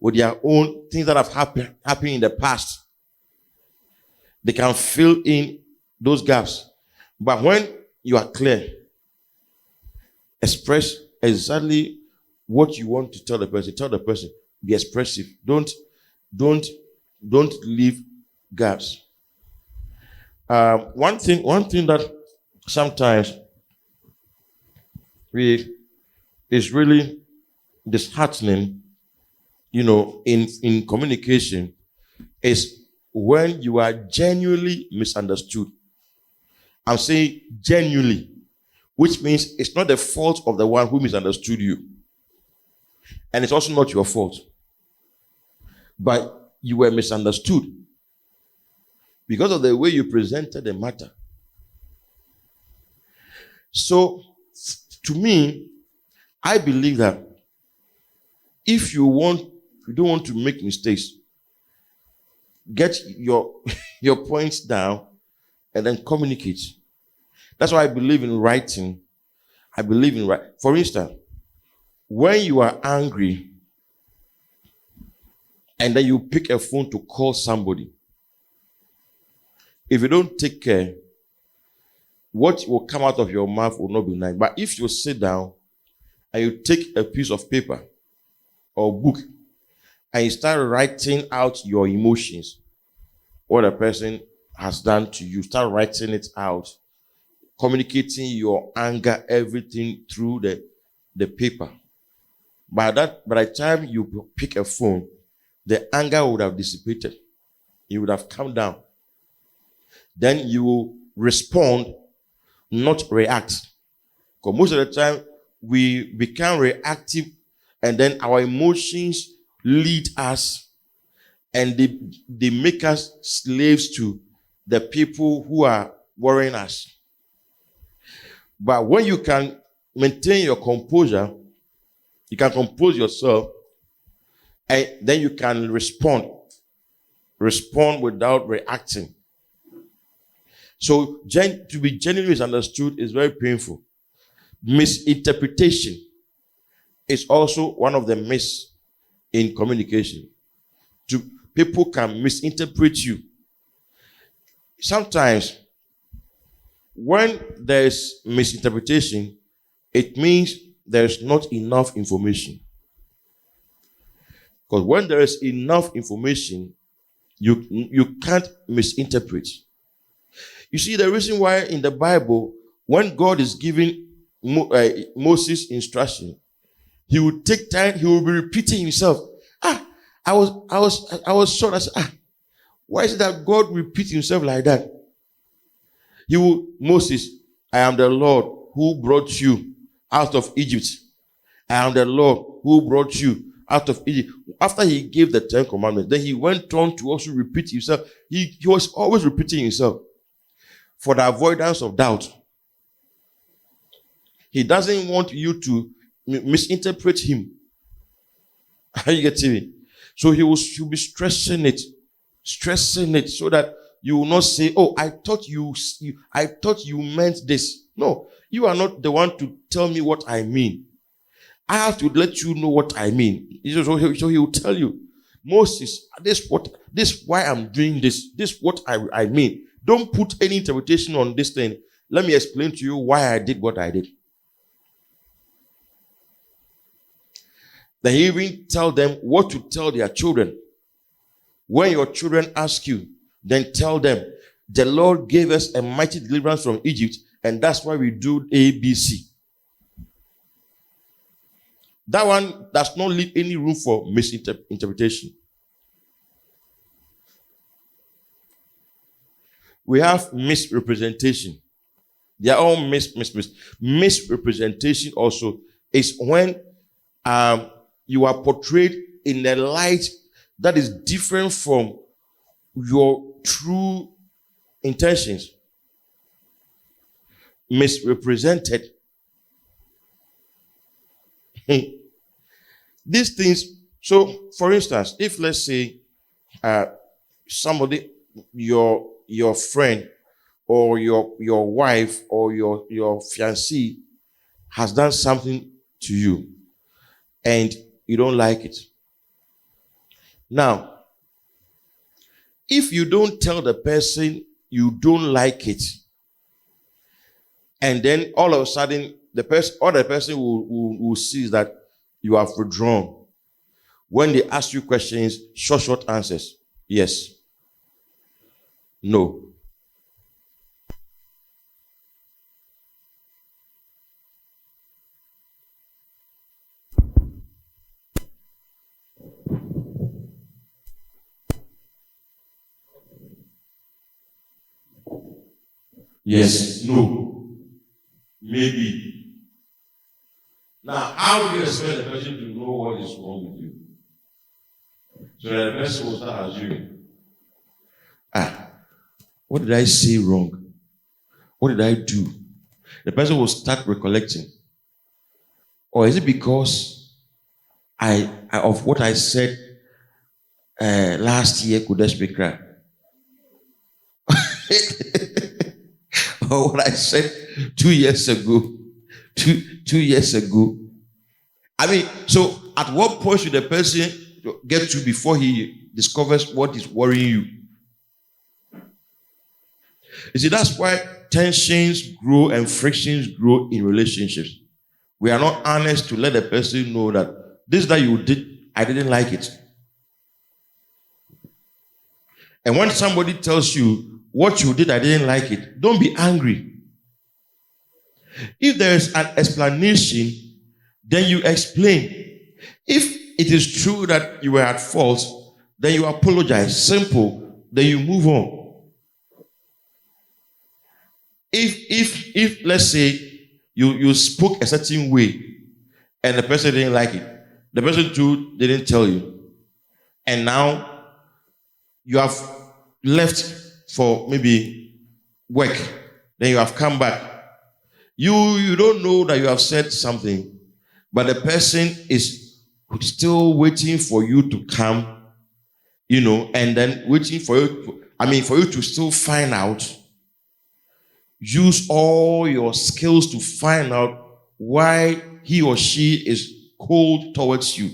with their own things that have happened in the past. They can fill in those gaps. But when you are clear, express exactly what you want to tell the person. Tell the person, be expressive. Don't leave gaps. One thing that sometimes is really disheartening, in communication, is when you are genuinely misunderstood. I'm saying genuinely, which means it's not the fault of the one who misunderstood you. And it's also not your fault. But you were misunderstood because of the way you presented the matter. So, to me, I believe that if you don't want to make mistakes, get your points down and then communicate. That's why I believe in writing. I believe in writing. For instance, when you are angry and then you pick a phone to call somebody, if you don't take care, what will come out of your mouth will not be nice. But if you sit down and you take a piece of paper or book and you start writing out your emotions, what a person has done to you, start writing it out, communicating your anger, everything through the paper. By the time you pick a phone, the anger would have dissipated. You would have come down. Then you will respond, not react. Because most of the time, we become reactive and then our emotions lead us and they make us slaves to the people who are worrying us. But when you can maintain your composure, you can compose yourself, and then you can respond without reacting. So to be genuinely misunderstood is very painful. Misinterpretation is also one of the myths in communication. People can misinterpret you. Sometimes, when there's misinterpretation, it means there's not enough information. Because when there is enough information, you can't misinterpret. You see, the reason why in the Bible, when God is giving Moses instruction, he will take time, he will be repeating himself. I was shocked. I said, why is it that God repeats himself like that? Moses, I am the Lord who brought you out of Egypt. I am the Lord who brought you out of Egypt. After he gave the 10 commandments, then he went on to also repeat himself. He was always repeating himself for the avoidance of doubt. He doesn't want you to misinterpret him. Are you getting me? So he'll be stressing it so that you will not say, "Oh, I thought you meant this." No, you are not the one to tell me what I mean. I have to let you know what I mean. So he will tell you, Moses, this why I'm doing this. This what I mean. Don't put any interpretation on this thing. Let me explain to you why I did what I did. They even tell them what to tell their children. When your children ask you, then tell them, the Lord gave us a mighty deliverance from Egypt, and that's why we do ABC. That one does not leave any room for misinterpretation. We have misrepresentation. They are all misrepresentation also is when you are portrayed in a light that is different from your true intentions. Misrepresented. These things, so for instance, if let's say somebody, your friend or your wife or your fiancé has done something to you and you don't like it. Now, if you don't tell the person you don't like it, and then all of a sudden the person will see that you have withdrawn. When they ask you questions, short answers. Yes. No. Yes. No. Maybe. Now, how do you expect the person to know what is wrong with you? So the person will start assuming, what did I say wrong? What did I do? The person will start recollecting. Or is it because of what I said last year could I speak? about what I said 2 years ago. Two years ago. I mean, so at what point should the person get to before he discovers what is worrying you? You see, that's why tensions grow and frictions grow in relationships. We are not honest to let the person know that this that you did, I didn't like it. And when somebody tells you what you did, I didn't like it, don't be angry. If there is an explanation, then you explain. If it is true that you were at fault, then you apologize. Simple. Then you move on. If let's say you spoke a certain way and the person didn't like it, the person too didn't tell you, and now you have left for maybe work, then you have come back. You don't know that you have said something, but the person is still waiting for you to come, and then waiting for you. For you to still find out. Use all your skills to find out why he or she is cold towards you.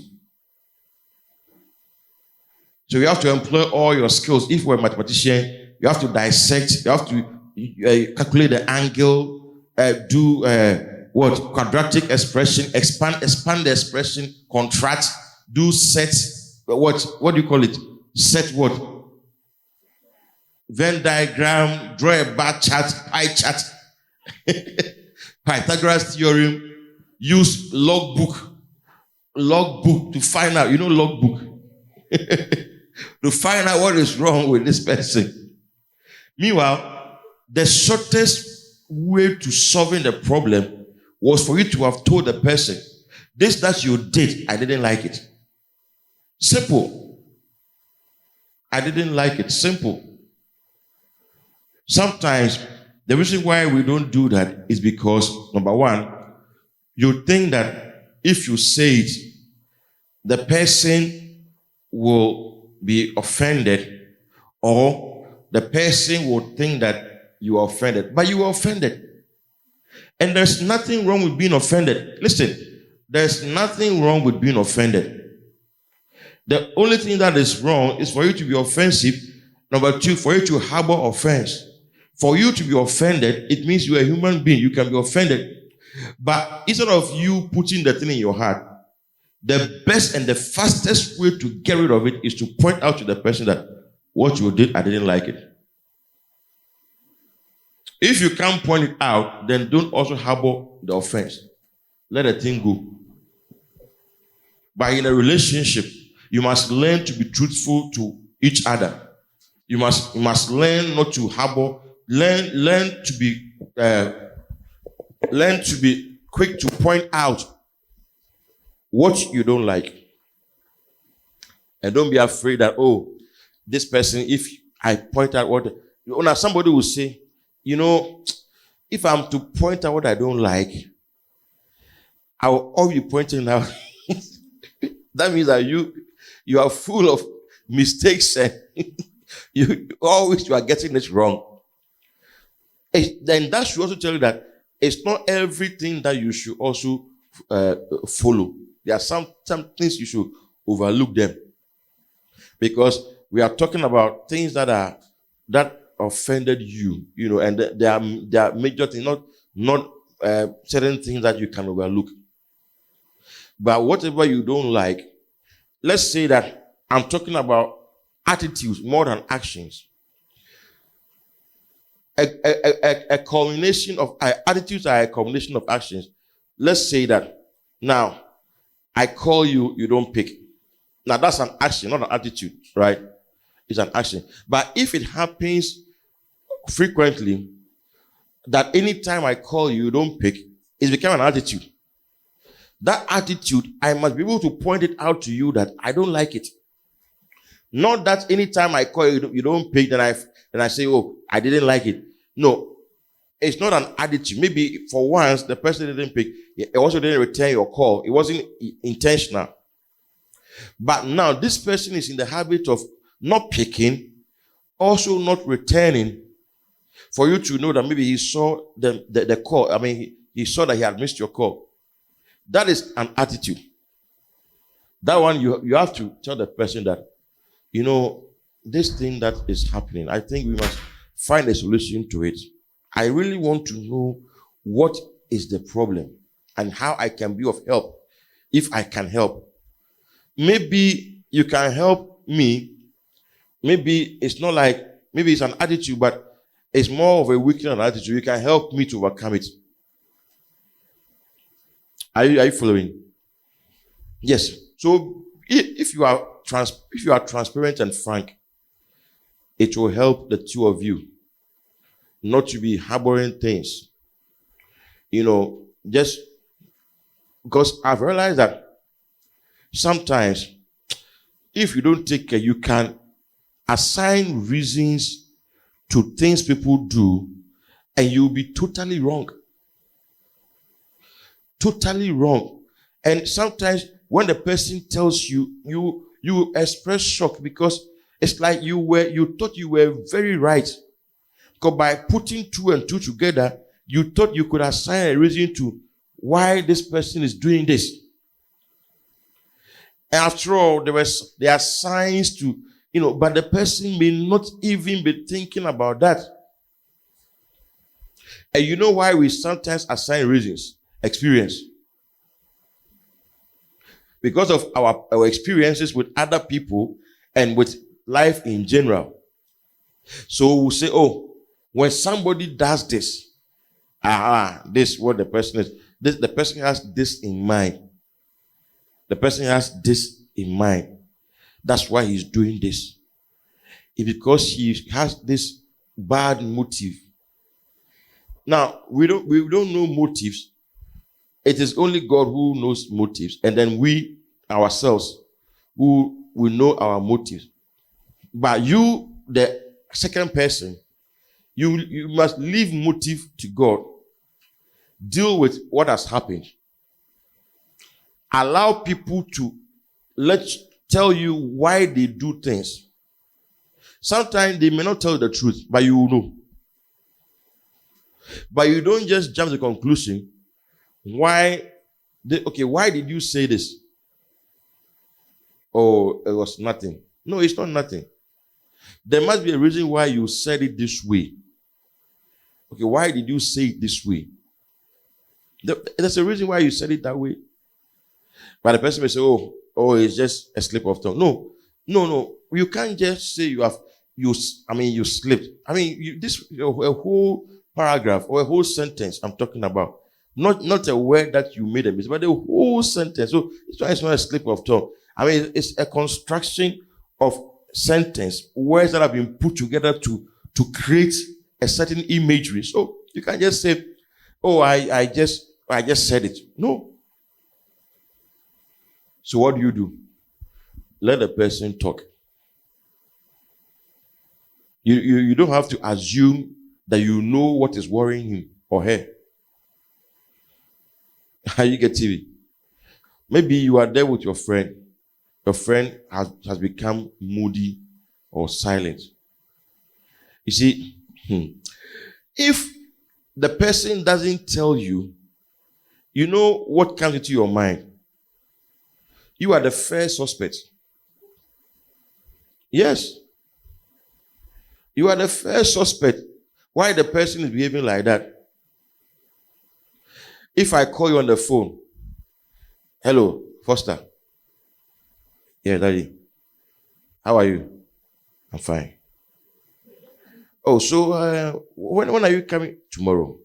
So you have to employ all your skills. If you're a mathematician, you have to dissect, you have to calculate the angle, do quadratic expression, expand the expression, contract, do set, what do you call it? Set what? Venn diagram, draw a bar chart, pie chart, Pythagoras theorem, use logbook to find out, logbook, to find out what is wrong with this person. Meanwhile, the shortest way to solving the problem was for you to have told the person, this that you did, I didn't like it. Simple. I didn't like it. Simple. Sometimes the reason why we don't do that is because, number one, you think that if you say it, the person will be offended, or the person will think that you are offended, but you are offended. And there's nothing wrong with being offended. Listen, there's nothing wrong with being offended. The only thing that is wrong is for you to be offensive. Number two, for you to harbor offense. For you to be offended, it means you're a human being. You can be offended. But instead of you putting the thing in your heart, the best and the fastest way to get rid of it is to point out to the person that what you did, I didn't like it. If you can't point it out, then don't also harbor the offense. Let the thing go. But in a relationship, you must learn to be truthful to each other. You must learn not to harbor. Learn to be quick to point out what you don't like. And don't be afraid that, this person, if I point out now somebody will say, if I'm to point out what I don't like, I will always be pointing out. That means that you are full of mistakes and you are getting it wrong. Then that should also tell you that it's not everything that you should also follow. There are some things you should overlook them, because we are talking about things that offended you, and there are major things, not certain things that you can overlook. But whatever you don't like, let's say that I'm talking about attitudes more than actions. A culmination of attitudes are a culmination of actions. Let's say that now I call you, you don't pick. Now that's an action, not an attitude, right? It's an action. But if it happens frequently, that anytime I call you, you don't pick, it's become an attitude. That attitude, I must be able to point it out to you that I don't like it. Not that anytime I call you, you don't pick, then I say, I didn't like it. No, it's not an attitude. Maybe for once, the person didn't pick. It also didn't return your call. It wasn't intentional. But now this person is in the habit of not picking, also not returning. for you to know that maybe he saw the call. I mean, he saw that he had missed your call. That is an attitude. That one, you have to tell the person that, this thing that is happening, I think we must find a solution to it. I really want to know what is the problem and how I can be of help, if I can help. Maybe you can help me. Maybe it's not like, maybe it's an attitude, but it's more of a weekend attitude. You can help me to overcome it. Are you following? Yes. So if you are transparent and frank, it will help the two of you not to be harboring things. Just because I've realized that sometimes if you don't take care, you can assign reasons to things people do and you'll be totally wrong. Totally wrong. And sometimes when the person tells you, you express shock because it's like you thought you were very right. Because by putting two and two together, you thought you could assign a reason to why this person is doing this. After all, there are signs to, but the person may not even be thinking about that. And you know why we sometimes assign reasons? Experience. Because of our experiences with other people and with life in general. So we'll say, when somebody does this, this is what the person is. The person has this in mind. The person has this in mind. That's why he's doing this. It's because he has this bad motive. Now, we don't know motives. It is only God who knows motives. And then we ourselves who will know our motives. But you, the second person, you must leave motive to God. Deal with what has happened. Allow people to tell you why they do things. Sometimes they may not tell you the truth, but you will know. But you don't just jump to the conclusion. Why did you say this? Oh, it was nothing. No, it's not nothing. There must be a reason why you said it this way. Okay, why did you say it this way? There's a reason why you said it that way. But the person may say, it's just a slip of tongue. No. You can't just say you slipped. A whole paragraph or a whole sentence I'm talking about. Not a word that you made a mistake, but the whole sentence. So it's not a slip of tongue. It's a construction of sentence, words that have been put together to create a certain imagery. So you can't just say, I just said it. No. So what do? Let the person talk. You don't have to assume that you know what is worrying him or her. How you get TV? Maybe you are there with your friend. Your friend has become moody or silent. You see, if the person doesn't tell you, you know what comes into your mind. You are the first suspect. Yes. You are the first suspect. Why the person is behaving like that? If I call you on the phone, hello, Foster. Yeah, Daddy. How are you? I'm fine. Oh, so when are you coming? Tomorrow.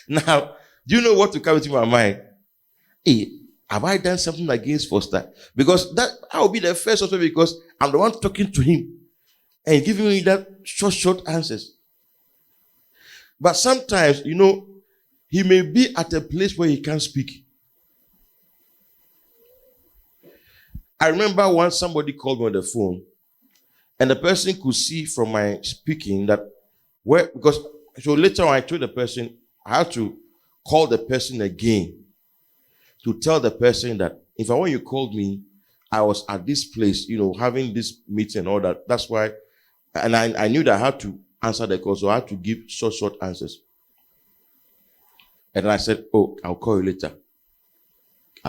Now, do you know what to come into my mind? Hey, have I done something against Foster? Because I will be the first suspect because I'm the one talking to him and giving me that short answers. But sometimes, he may be at a place where he can't speak. I remember once somebody called me on the phone and the person could see from my speaking that so later on I told the person I had to call the person again to tell the person that if I want you called me, I was at this place, having this meeting and all that. That's why, and I knew that I had to answer the call, so I had to give short answers. And then I said, "Oh, I'll call you later.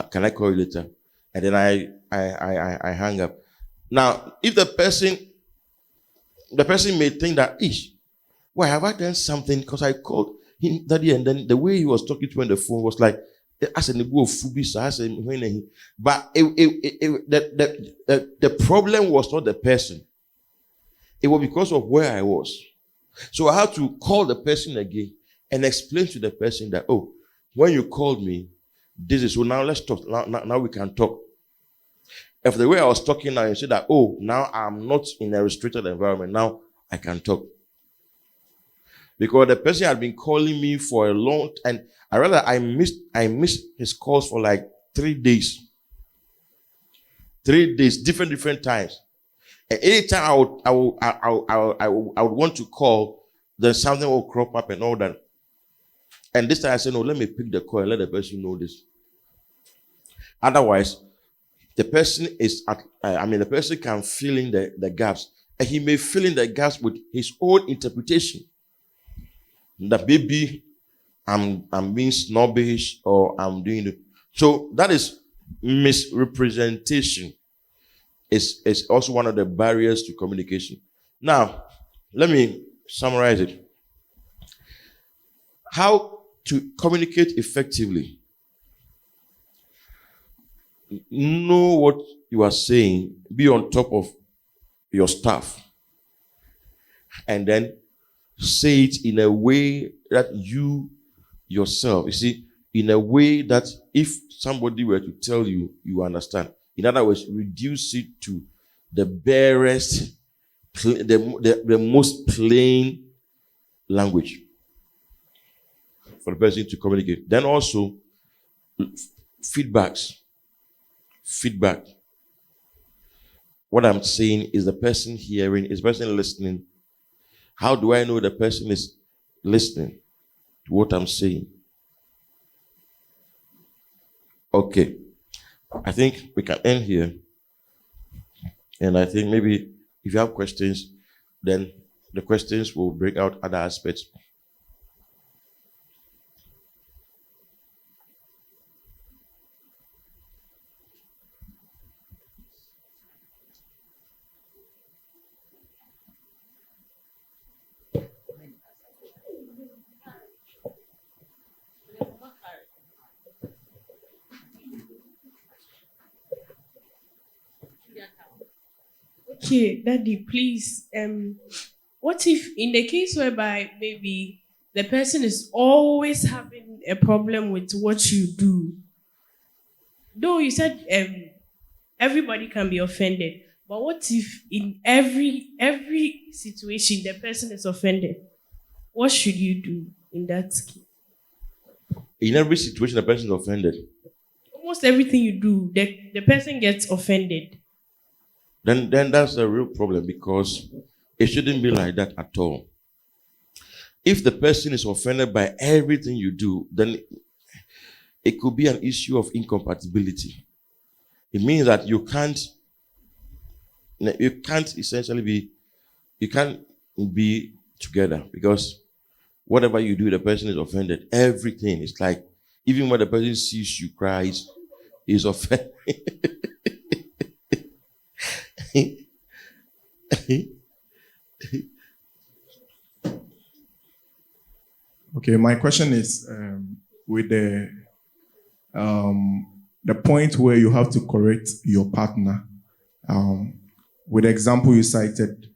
Can I call you later?" And then I hang up. Now, if the person may think that, why have I done something? Because I called him that day, and then the way he was talking to me on the phone was like, I said, but the problem was not the person. It was because of where I was. So I had to call the person again and explain to the person that, when you called me, this is, so now let's talk. Now we can talk. If the way I was talking now, you say that, now I'm not in a restricted environment. Now I can talk. Because the person had been calling me for a long time, and I missed his calls for like 3 days. 3 days, different times. And anytime I would want to call, then something will crop up and all that. And this time I said, no, let me pick the call and let the person know this. Otherwise, the person the person can fill in the gaps. And he may fill in the gaps with his own interpretation. That maybe I'm being snobbish or I'm doing it. So that is misrepresentation. It's also one of the barriers to communication. Now, let me summarize it. How to communicate effectively. Know what you are saying. Be on top of your stuff. And then say it in a way that you yourself, in a way that if somebody were to tell you, you understand. In other words, reduce it to the barest, the most plain language for the person to communicate. Then also, feedback. What I'm saying is the person hearing, is the person listening. How do I know the person is listening to what I'm saying? Okay. I think we can end here. And I think maybe if you have questions, then the questions will bring out other aspects. Okay, Daddy, please. What if in the case whereby maybe the person is always having a problem with what you do? Though you said everybody can be offended, but what if in every situation the person is offended? What should you do in that case? In every situation, the person is offended. Almost everything you do, the person gets offended. Then that's a real problem, because it shouldn't be like that at all. If the person is offended by everything you do, then it could be an issue of incompatibility. It means that you can't essentially be together, because whatever you do, the person is offended. Everything is like, even when the person sees you cries, is offended. Okay, my question is with the point where you have to correct your partner. With the example you cited,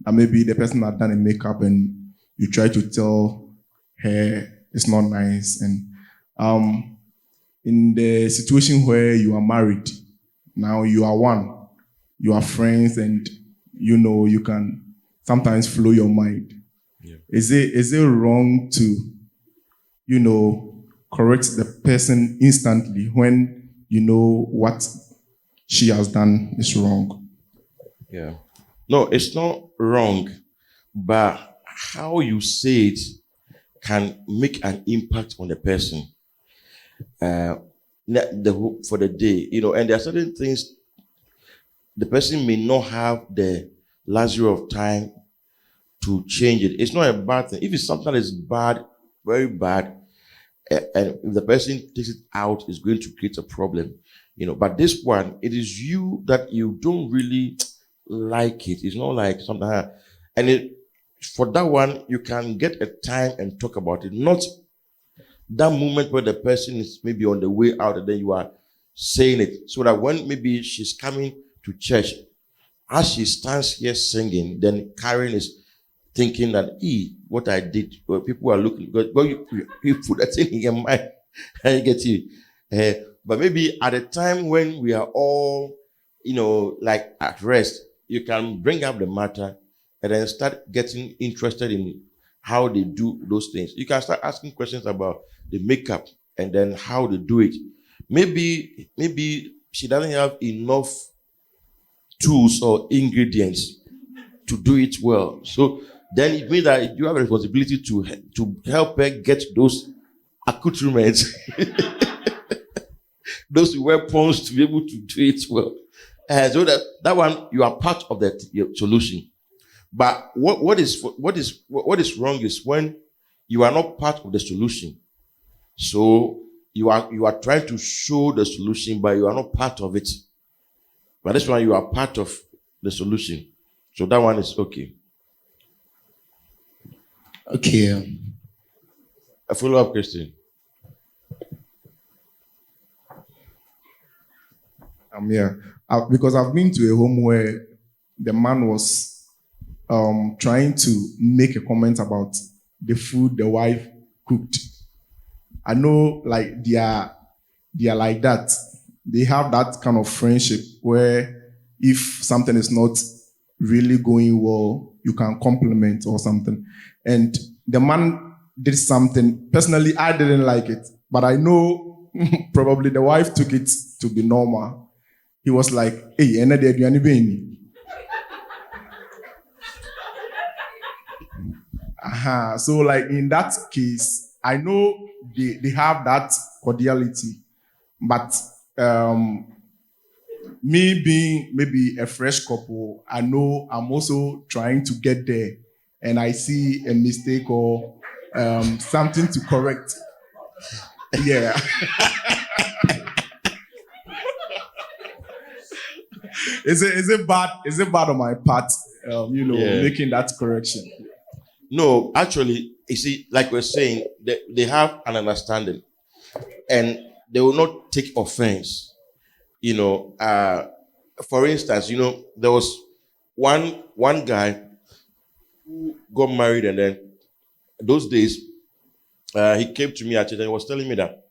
maybe the person had done a makeup and you try to tell her it's not nice, and in the situation where you are married, now you are one, you are friends, and you can sometimes flow your mind. Yeah. Is it wrong to, correct the person instantly when you know what she has done is wrong? Yeah. No, it's not wrong, but how you say it can make an impact on the person for the day. And there are certain things the person may not have the luxury of time to change it. It's not a bad thing. If it's something that is bad, very bad, and if the person takes it out, it's going to create a problem, But this one, it is you that you don't really like it. It's not like something, for that one, you can get a time and talk about it. Not that moment where the person is maybe on the way out and then you are saying it. So that when maybe she's coming to church, as she stands here singing, then Karen is thinking that, what I did, well, people are looking, but you put that thing in your mind, and you get it. But maybe at a time when we are all, like at rest, you can bring up the matter and then start getting interested in how they do those things. You can start asking questions about the makeup and then how they do it. Maybe she doesn't have enough tools or ingredients to do it well. So then it means that you have a responsibility to help her get those accoutrements, those weapons to be able to do it well. So that one, you are part of the solution. But what is wrong is when you are not part of the solution. So you are trying to show the solution, but you are not part of it. But this one, you are part of the solution. So that one is okay. Okay. A follow-up question. Because I've been to a home where the man was trying to make a comment about the food the wife cooked. I know, like, they are like that. They have that kind of friendship where if something is not really going well, you can compliment or something. And the man did something. Personally, I didn't like it, but I know probably the wife took it to be normal. He was like, "Hey, another baby." So, like, in that case, I know they have that cordiality, but me being maybe a fresh couple, I know I'm also trying to get there, and I see a mistake or something to correct. Yeah. Is it bad? Is it bad on my part? Making that correction. No, actually, you see, like we're saying, they have an understanding, and they will not take offense. For instance, there was one guy who got married, and then those days, he came to me at church and he was telling me that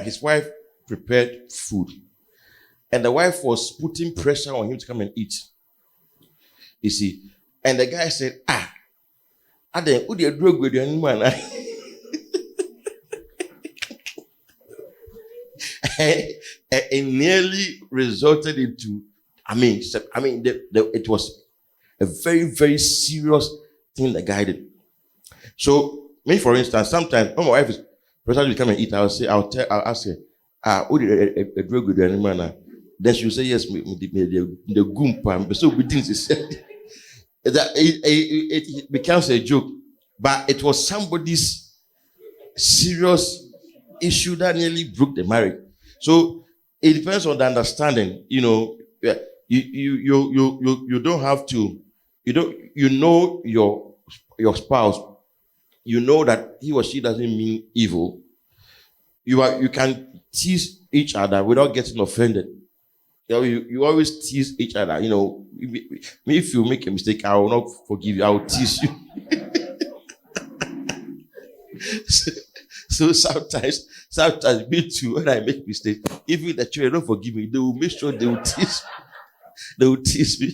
his wife prepared food, and the wife was putting pressure on him to come and eat. You see, and the guy said, then who did drug with your man? It nearly resulted into, it was a very, very serious thing the guy did. So, me, for instance, sometimes when my wife is pressured to come and eat, I'll ask her, who did a drug with your man? Then she'll say, yes, the goompa. So we didn't say that it becomes a joke, but it was somebody's serious issue that nearly broke the marriage. So it depends on the understanding. You don't have to. You know your spouse. You know that he or she doesn't mean evil. You can tease each other without getting offended. You always tease each other. If you make a mistake, I will not forgive you. I will tease you. So sometimes me too, when I make mistakes, even the children don't forgive me, they will make sure they will tease. They will tease me.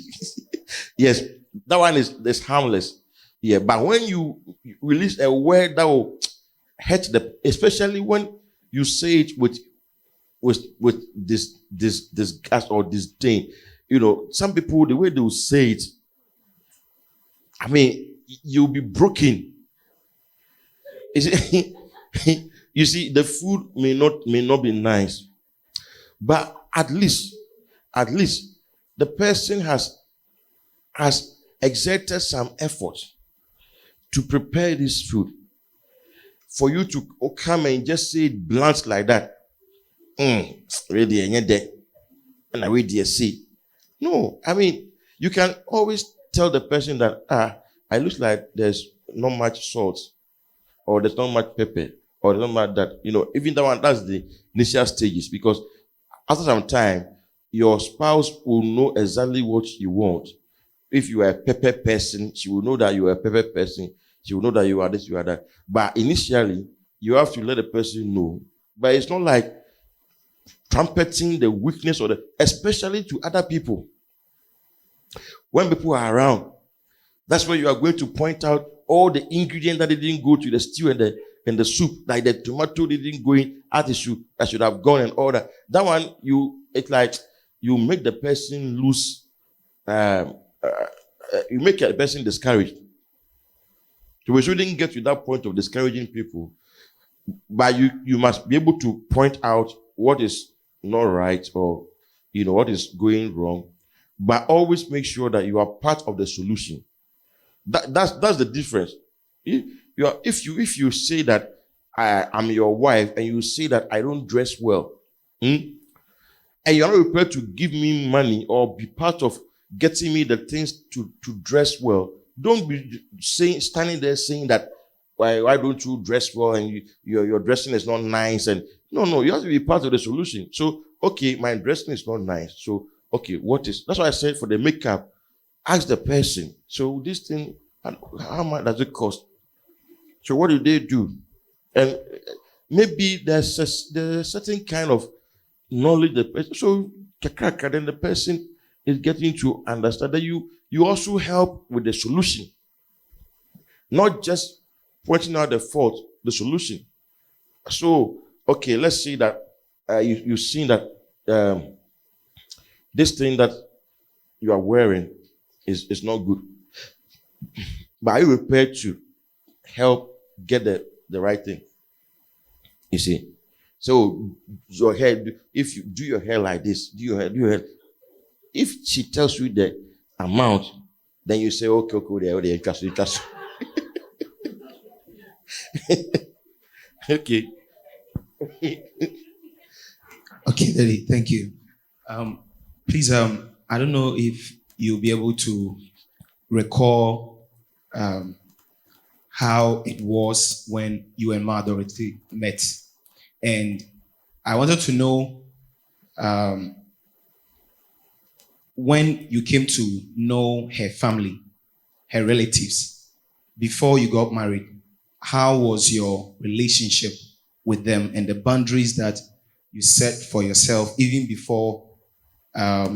Yes, that one is harmless. Yeah, but when you release a word that will hurt especially when you say it with this disgust or disdain, some people, the way they will say it, you'll be broken. You see, the food may not be nice, but at least the person has exerted some effort to prepare this food. For you to come and just say it blunt like that, ready and there, and I ready see. No, I mean, you can always tell the person that I look like there's not much salt, or there's not much pepper, or there's not much that. Even that one, that's the initial stages, because after some time, your spouse will know exactly what you want. If you are a pepper person, she will know that you are a pepper person. She will know that you are this, you are that. But initially, you have to let the person know. But it's not like trumpeting the weakness especially to other people. When people are around, that's where you are going to point out all the ingredients that didn't go to the stew and the soup, like the tomato didn't go in as it should have gone and all that. That one, it's like you make the person lose. You make a person discouraged. So we shouldn't get to that point of discouraging people. But you must be able to point out what is not right, or what is going wrong. But always make sure that you are part of the solution. That's the difference. If you say that I'm your wife, and you say that I don't dress well, and you're not prepared to give me money or be part of getting me the things to dress well, don't be standing there saying that why don't you dress well, and your dressing is not nice. And no, you have to be part of the solution. So okay, my dressing is not nice. So okay, that's why I said for the makeup, ask the person. So this thing, how much does it cost? So what do they do? And maybe there's a certain kind of knowledge the person. So then the person is getting to understand that you also help with the solution, not just pointing out the fault, the solution. So okay, let's say that you've seen that this thing that you are wearing is not good, but are you prepared to help get the right thing? You see, so your hair, if you do your hair like this, do your hair. If she tells you the amount, then you say, okay, they trust. Okay. Okay, Daddy, thank you. Please, I don't know if you'll be able to recall how it was when you and Ma Dorothy met. And I wanted to know when you came to know her family, her relatives, before you got married, how was your relationship with them and the boundaries that you set for yourself even before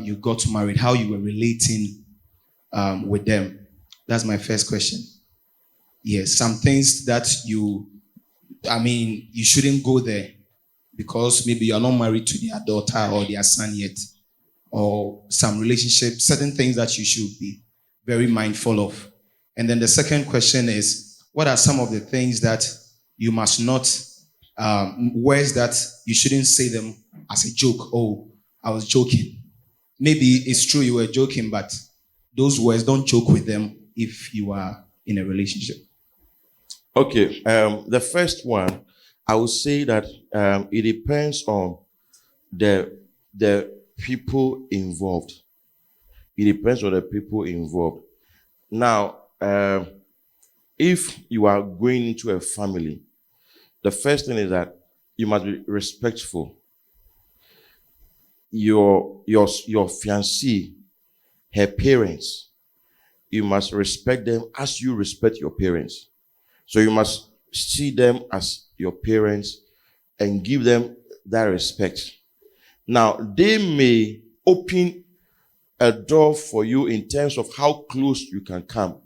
you got married, how you were relating with them? That's my first question. Yes, some things that you shouldn't go there because maybe you're not married to their daughter or their son yet, or some relationship, certain things that you should be very mindful of. And then the second question is, what are some of the things that you must not, words that you shouldn't say them as a joke? Oh, I was joking. Maybe it's true you were joking, but those words, don't joke with them if you are in a relationship. Okay, the first one, I would say that it depends on the people involved. It depends on the people involved. Now, if you are going into a family, the first thing is that you must be respectful. Your fiancée, her parents, you must respect them as you respect your parents. So you must see them as your parents and give them that respect. Now, they may open a door for you in terms of how close you can come.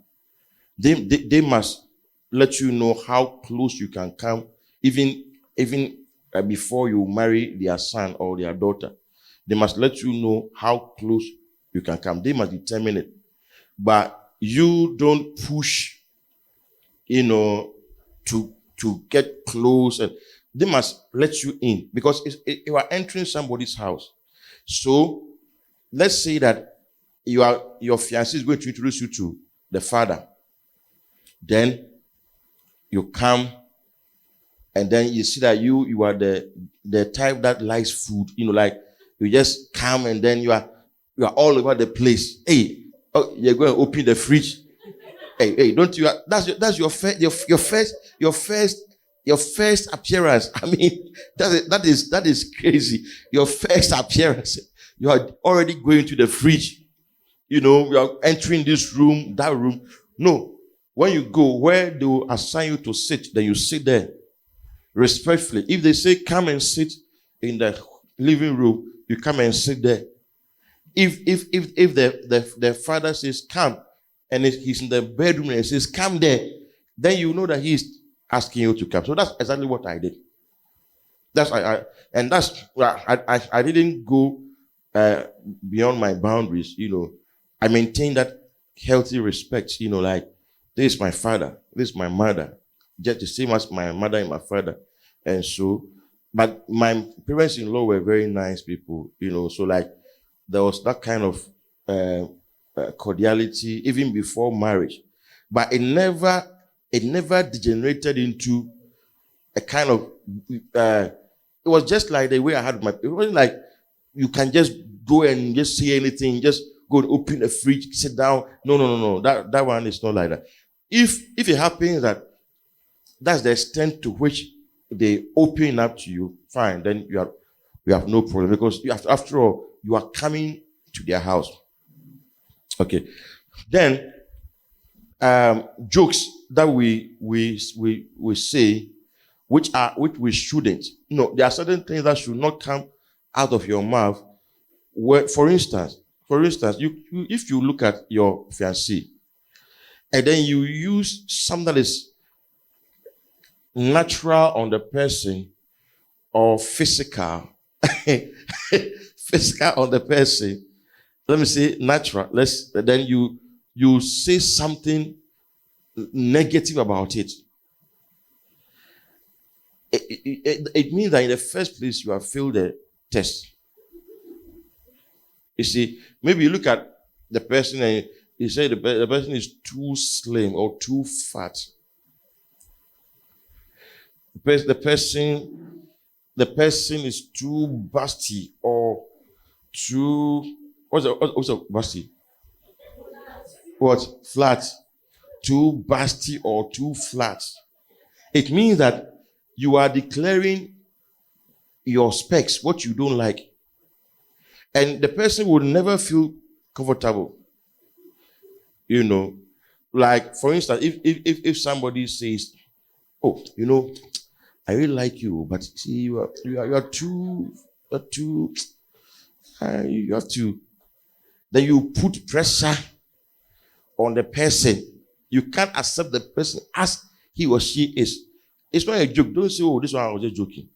They must let you know how close you can come, even before you marry their son or their daughter. They must let you know how close you can come. They must determine it. But you don't push, to get close. And they must let you in because you are entering somebody's house. So let's say that your fiancé is going to introduce you to the father. Then you come, and then you see that you are the type that likes food. Like you just come, and then you are all over the place. Hey, you're going to open the fridge. Hey, don't you? That's your first appearance. I mean, that is crazy. Your first appearance. You are already going to the fridge. You are entering this room, that room. No. When you go where they will assign you to sit, then you sit there respectfully. If they say come and sit in the living room, you come and sit there. If the father says come, and he's in the bedroom and he says come there, then you know that he's asking you to come. So that's exactly what I did. I didn't go beyond my boundaries. I maintained that healthy respect. Like, this is my father, this is my mother, just the same as my mother and my father. And so, but my parents-in-law were very nice people, so like there was that kind of cordiality even before marriage. But it never degenerated into a kind of, it was just like the way I had it wasn't like you can just go and just say anything, just go and open the fridge, sit down. No. That one is not like that. If it happens that that's the extent to which they open up to you, fine, then you have no problem, because after all, you are coming to their house. Okay. Then jokes that we say, which we shouldn't. There are certain things that should not come out of your mouth. For instance, if you look at your fiancé, and then you use something that is natural on the person or physical, physical on the person. Let me say natural. Then you say something negative about it. It means that in the first place you have failed the test. You see, maybe you look at the person and you say the person is too slim or too fat. The person is too busty or too, what's a busty? What? Flat. Too busty or too flat. It means that you are declaring your specs, what you don't like. And the person will never feel comfortable. Like, for instance, if somebody says, oh, I really like you, but see, you have to, then you put pressure on the person. You can't accept the person as he or she is. It's not a joke. Don't say, oh, this one I was just joking.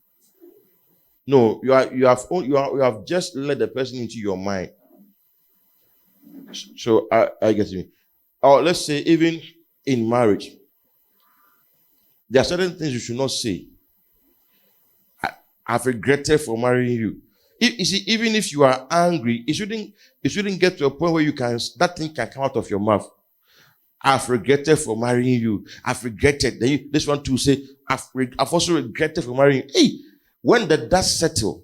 No, you have just let the person into your mind. So I get you. Or let's say even in marriage, there are certain things you should not say. I've regretted for marrying you. You see, even if you are angry, it shouldn't get to a point where that thing can come out of your mouth. I've regretted for marrying you. I've regretted. Then this one to say, I've also regretted for marrying you. Hey, when the dust settles,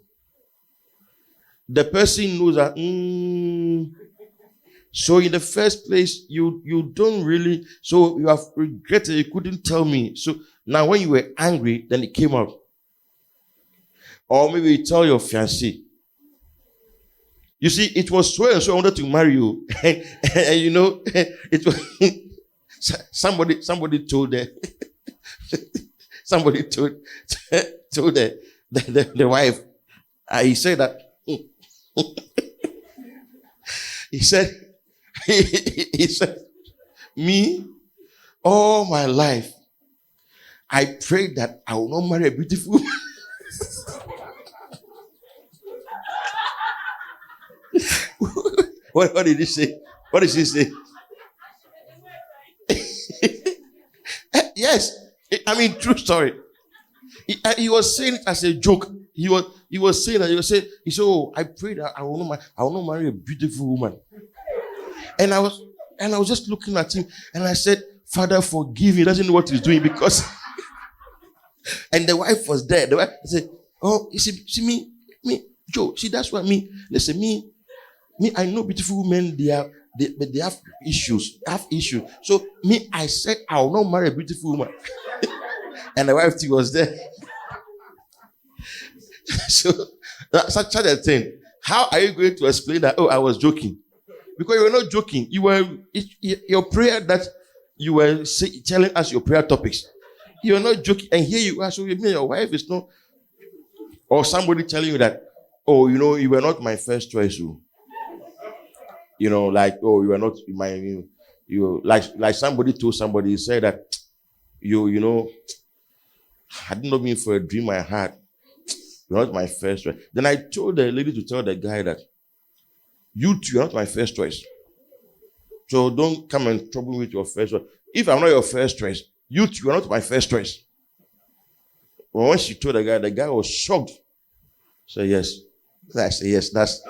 the person knows that. So in the first place, you don't really. So you have regretted. You couldn't tell me. So now when you were angry, then it came out. Or maybe you tell your fiancé. You see, it was so and so I wanted to marry you, and it was somebody told her. Somebody told the wife. He said that. He said, me, all my life, I prayed that I will not marry a beautiful woman. What did he say? What did she say? Yes. I mean, true story. He was saying it as a joke. He was saying that he said, oh, I pray that I will not marry a beautiful woman. And I was just looking at him and I said, Father, forgive me. He doesn't know what he's doing because. And the wife was there. The wife said, oh, you see me, Joe, see, that's what me. Listen, me, I know beautiful women, but they have issues. So me, I said, I will not marry a beautiful woman. And the wife too was there. So that's such a thing. How are you going to explain that? Oh, I was joking. Because you were not joking. You were your prayer that you were telling us your prayer topics. You are not joking. And here you are. So you mean your wife is not, or somebody telling you that, oh, you were not my first choice. Like, oh, you are not my, like somebody told somebody, said that, I didn't know me for a dream I had. You're not my first choice. Then I told the lady to tell the guy that, you two are not my first choice. So don't come and trouble me with your first choice. If I'm not your first choice, you two are not my first choice. Well, when she told the guy was shocked. So yes. I said, yes, that's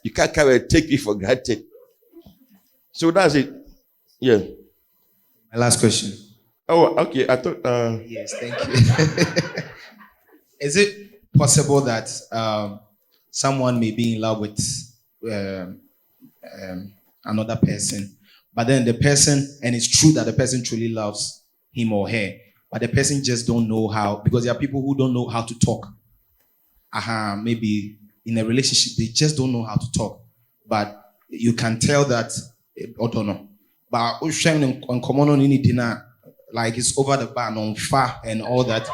you can't come and take me for granted. So that's it. Yeah. My last question. Oh, okay. I thought Yes, thank you. Is it possible that someone may be in love with another person, but then the person, and it's true that the person truly loves him or her, but the person just don't know how, because there are people who don't know how to talk. Maybe in a relationship, they just don't know how to talk. But you can tell that, I don't know. But on common on any dinner, like it's over the bar, on far and all that.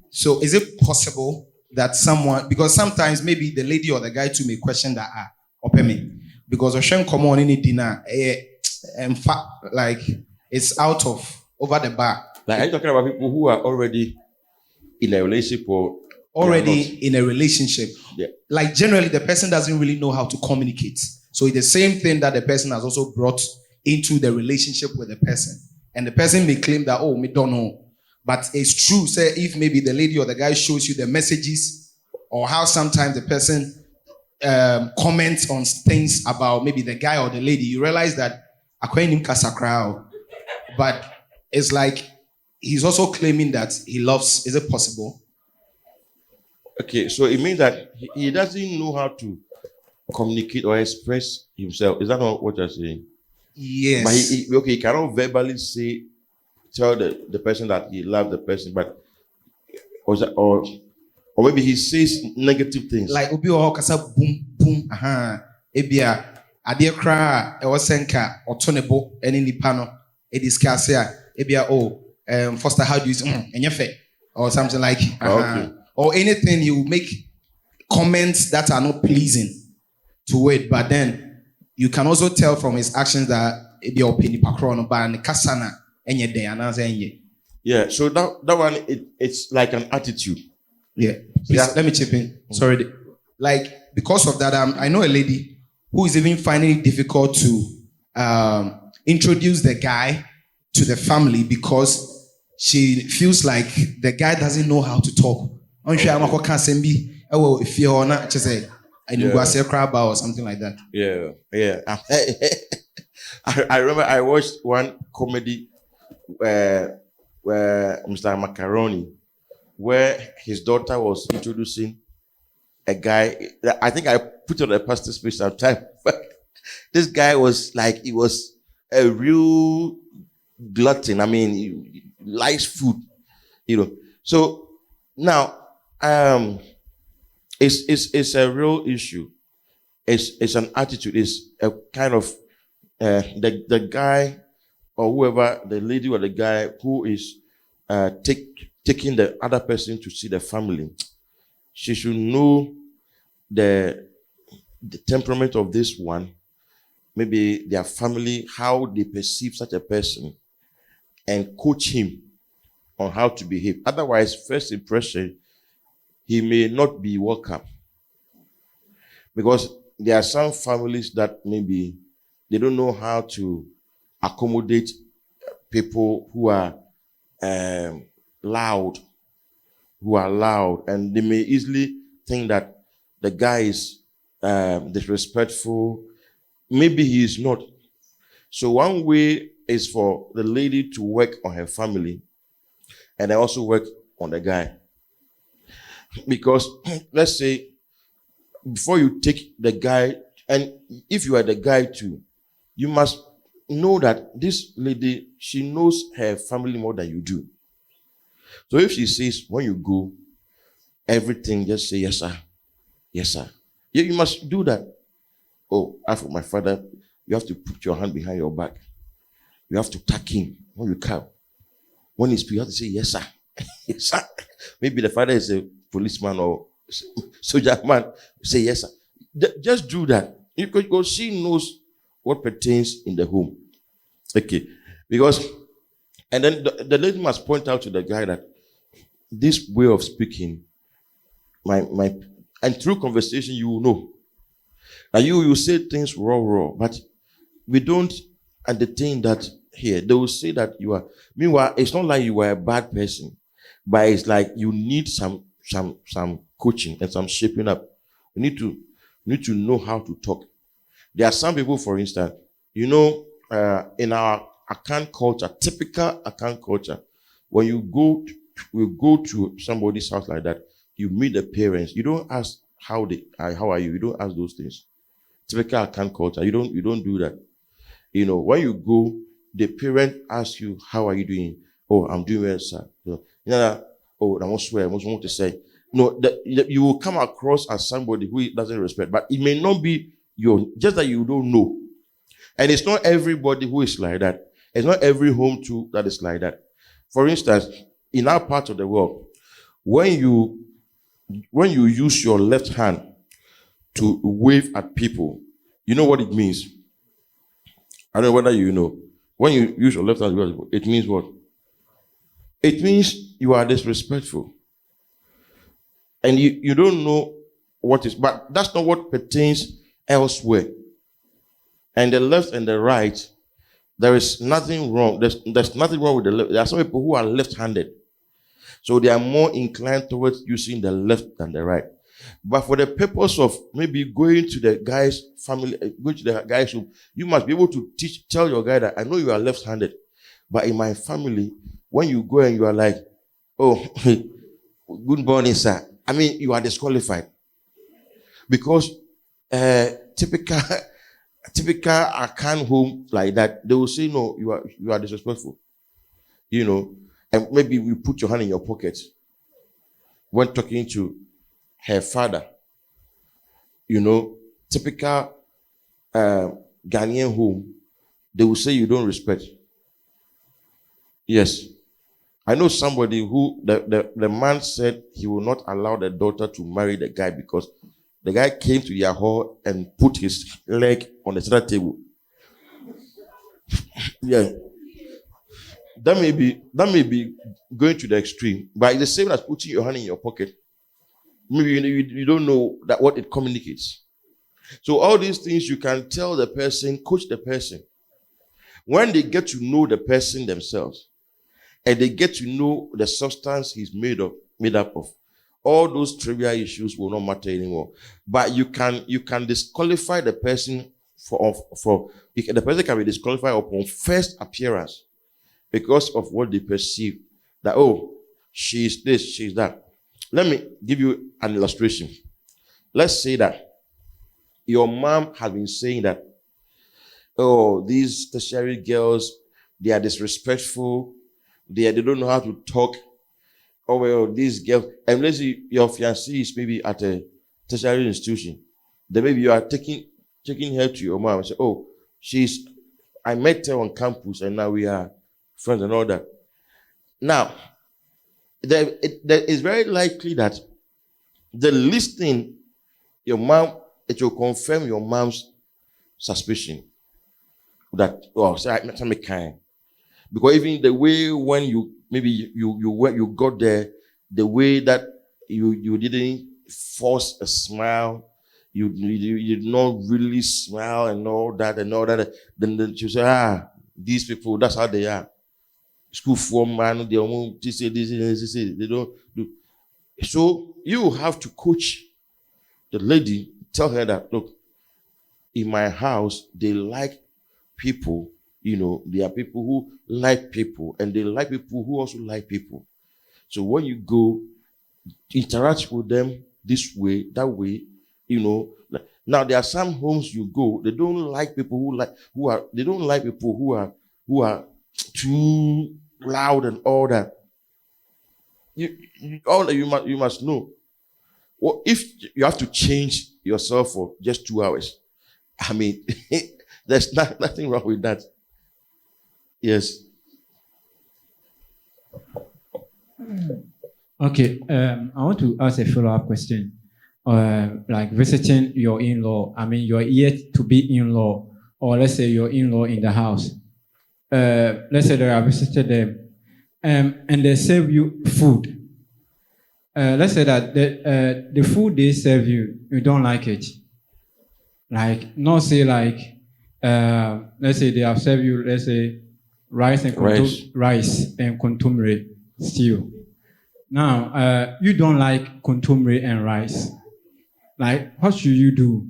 So is it possible that someone, because sometimes maybe the lady or the guy too may question that, me, because Oshen come on any dinner, and like it's out of over the bar. Like, are you talking about people who are already in a relationship or already in a relationship? Yeah. Like generally the person doesn't really know how to communicate. So it's the same thing that the person has also brought into the relationship with the person. And the person may claim that, oh, me don't know. But it's true, say, if maybe the lady or the guy shows you the messages or how sometimes the person comments on things about maybe the guy or the lady, you realize that akwanim kasakra, but it's like he's also claiming that he loves. Is it possible? Okay, so it means that he doesn't know how to communicate or express himself. Is that not what you're saying? Yes. But he cannot verbally tell the person that he loves the person, but or maybe he says negative things. Like obi o kasa boom boom ebia ade kra e wosenka otonebo ene nipa no e discuss ya ebia Foster, how do you say enyefe or something like Okay. or anything, you make comments that are not pleasing to it, but then you can also tell from his actions that ebia opini pakro no ba ne kasana enye den anaza enye. Yeah, so that one it's like an attitude. Yeah. Please, let me chip in. Sorry. Like, because of that, I know a lady who is even finding it difficult to introduce the guy to the family because she feels like the guy doesn't know how to talk. Or something like that. Yeah. I remember I watched one comedy where Mr. Macaroni, where his daughter was introducing a guy. I think I put on a pastor speech sometime. This guy was like, he was a real glutton. I mean, he likes food, So now, it's a real issue. It's an attitude. It's a kind of the guy or whoever, the lady or the guy who is taking the other person to see the family, she should know the temperament of this one, maybe their family, how they perceive such a person, and coach him on how to behave. Otherwise, first impression, he may not be welcome. Because there are some families that maybe they don't know how to accommodate people who are loud, and they may easily think that the guy is disrespectful, maybe he is not. So one way is for the lady to work on her family and I also work on the guy. Because let's say before you take the guy, and if you are the guy too, you must know that this lady, she knows her family more than you do. So if she says, when you go, everything, just say, yes, sir. Yes, sir. You must do that. Oh, after my father, you have to put your hand behind your back. You have to tuck him when you come. When he speaks, you have to say, yes, sir. Yes, sir. Maybe the father is a policeman or soldier man. Say, yes, sir. Just do that. Because she knows what pertains in the home. Okay. Because, and then the lady must point out to the guy that this way of speaking, and through conversation, you will know. And you say things raw, but we don't entertain that here. They will say that you are, meanwhile, it's not like you are a bad person, but it's like you need some coaching and some shaping up. You need to know how to talk. There are some people, for instance, in our account culture, typical account culture, when you go to somebody's house like that, you meet the parents. You don't ask how are you. You don't ask those things. Typical account culture. You don't do that. When you go, the parent asks you, how are you doing? Oh, I'm doing well, sir. Oh, I won't swear. I want to say. No, you will come across as somebody who doesn't respect, but it may not be just that you don't know. And it's not everybody who is like that. It's not every home too that is like that. For instance, in our part of the world, when you use your left hand to wave at people, you know what it means? I don't know whether you know. When you use your left hand to wave at people, it means what? It means you are disrespectful. And you don't know what is, but that's not what pertains elsewhere. And the left and the right, there is nothing wrong. There's nothing wrong with the left. There are some people who are left-handed. So they are more inclined towards using the left than the right. But for the purpose of maybe going to the guy's family, going to the guy's room, you must be able to tell your guy that I know you are left-handed, but in my family, when you go and you are like, oh, good morning, sir. I mean, you are disqualified. Because typical account home like that, they will say, no, you are disrespectful. And maybe you put your hand in your pocket when talking to her father. Typical Ghanaian home, they will say you don't respect. Yes. I know somebody who, the man said he will not allow the daughter to marry the guy because the guy came to their hall and put his leg on the center table. Yeah. That may be going to the extreme, but it's the same as putting your hand in your pocket. Maybe you don't know that what it communicates. So all these things you can tell the person, coach the person. When they get to know the person themselves, and they get to know the substance he's made up of, all those trivial issues will not matter anymore. But you can disqualify the person the person can be disqualified upon first appearance because of what they perceive. That, oh, she's this, she's that. Let me give you an illustration. Let's say that your mom has been saying that, oh, these tertiary girls, they are disrespectful, they don't know how to talk. Oh, well, these girls, and let's say your fiancé is maybe at a tertiary institution. Then maybe you are taking her to your mom and say, oh, I met her on campus and now we are friends and all that. Now, there is very likely that the least thing your mom, it will confirm your mom's suspicion that, oh, say, I'm not kind. Because even the way when you got there, the way that you didn't force a smile, you did not really smile and all that. Then you say, these people, that's how they are. School form man, they won't say this, they don't do. So you have to coach the lady, tell her that, look, in my house, they like people. There are people who like people, and they like people who also like people. So when you go interact with them this way, that way, Now there are some homes you go, they don't like people they don't like people who are too loud and all that. All that you must know. Well, if you have to change yourself for just 2 hours, I mean, there's nothing wrong with that. Yes. Okay, I want to ask a follow-up question. Like visiting your in-law, I mean, you're yet to be in-law, or let's say your in-law in the house. Let's say that I visited them, and they serve you food. Let's say that the food they serve you, you don't like it. Like, not say like, let's say they have served you, let's say, rice and contumely stew. Now, you don't like contumely and rice. Like, what should you do?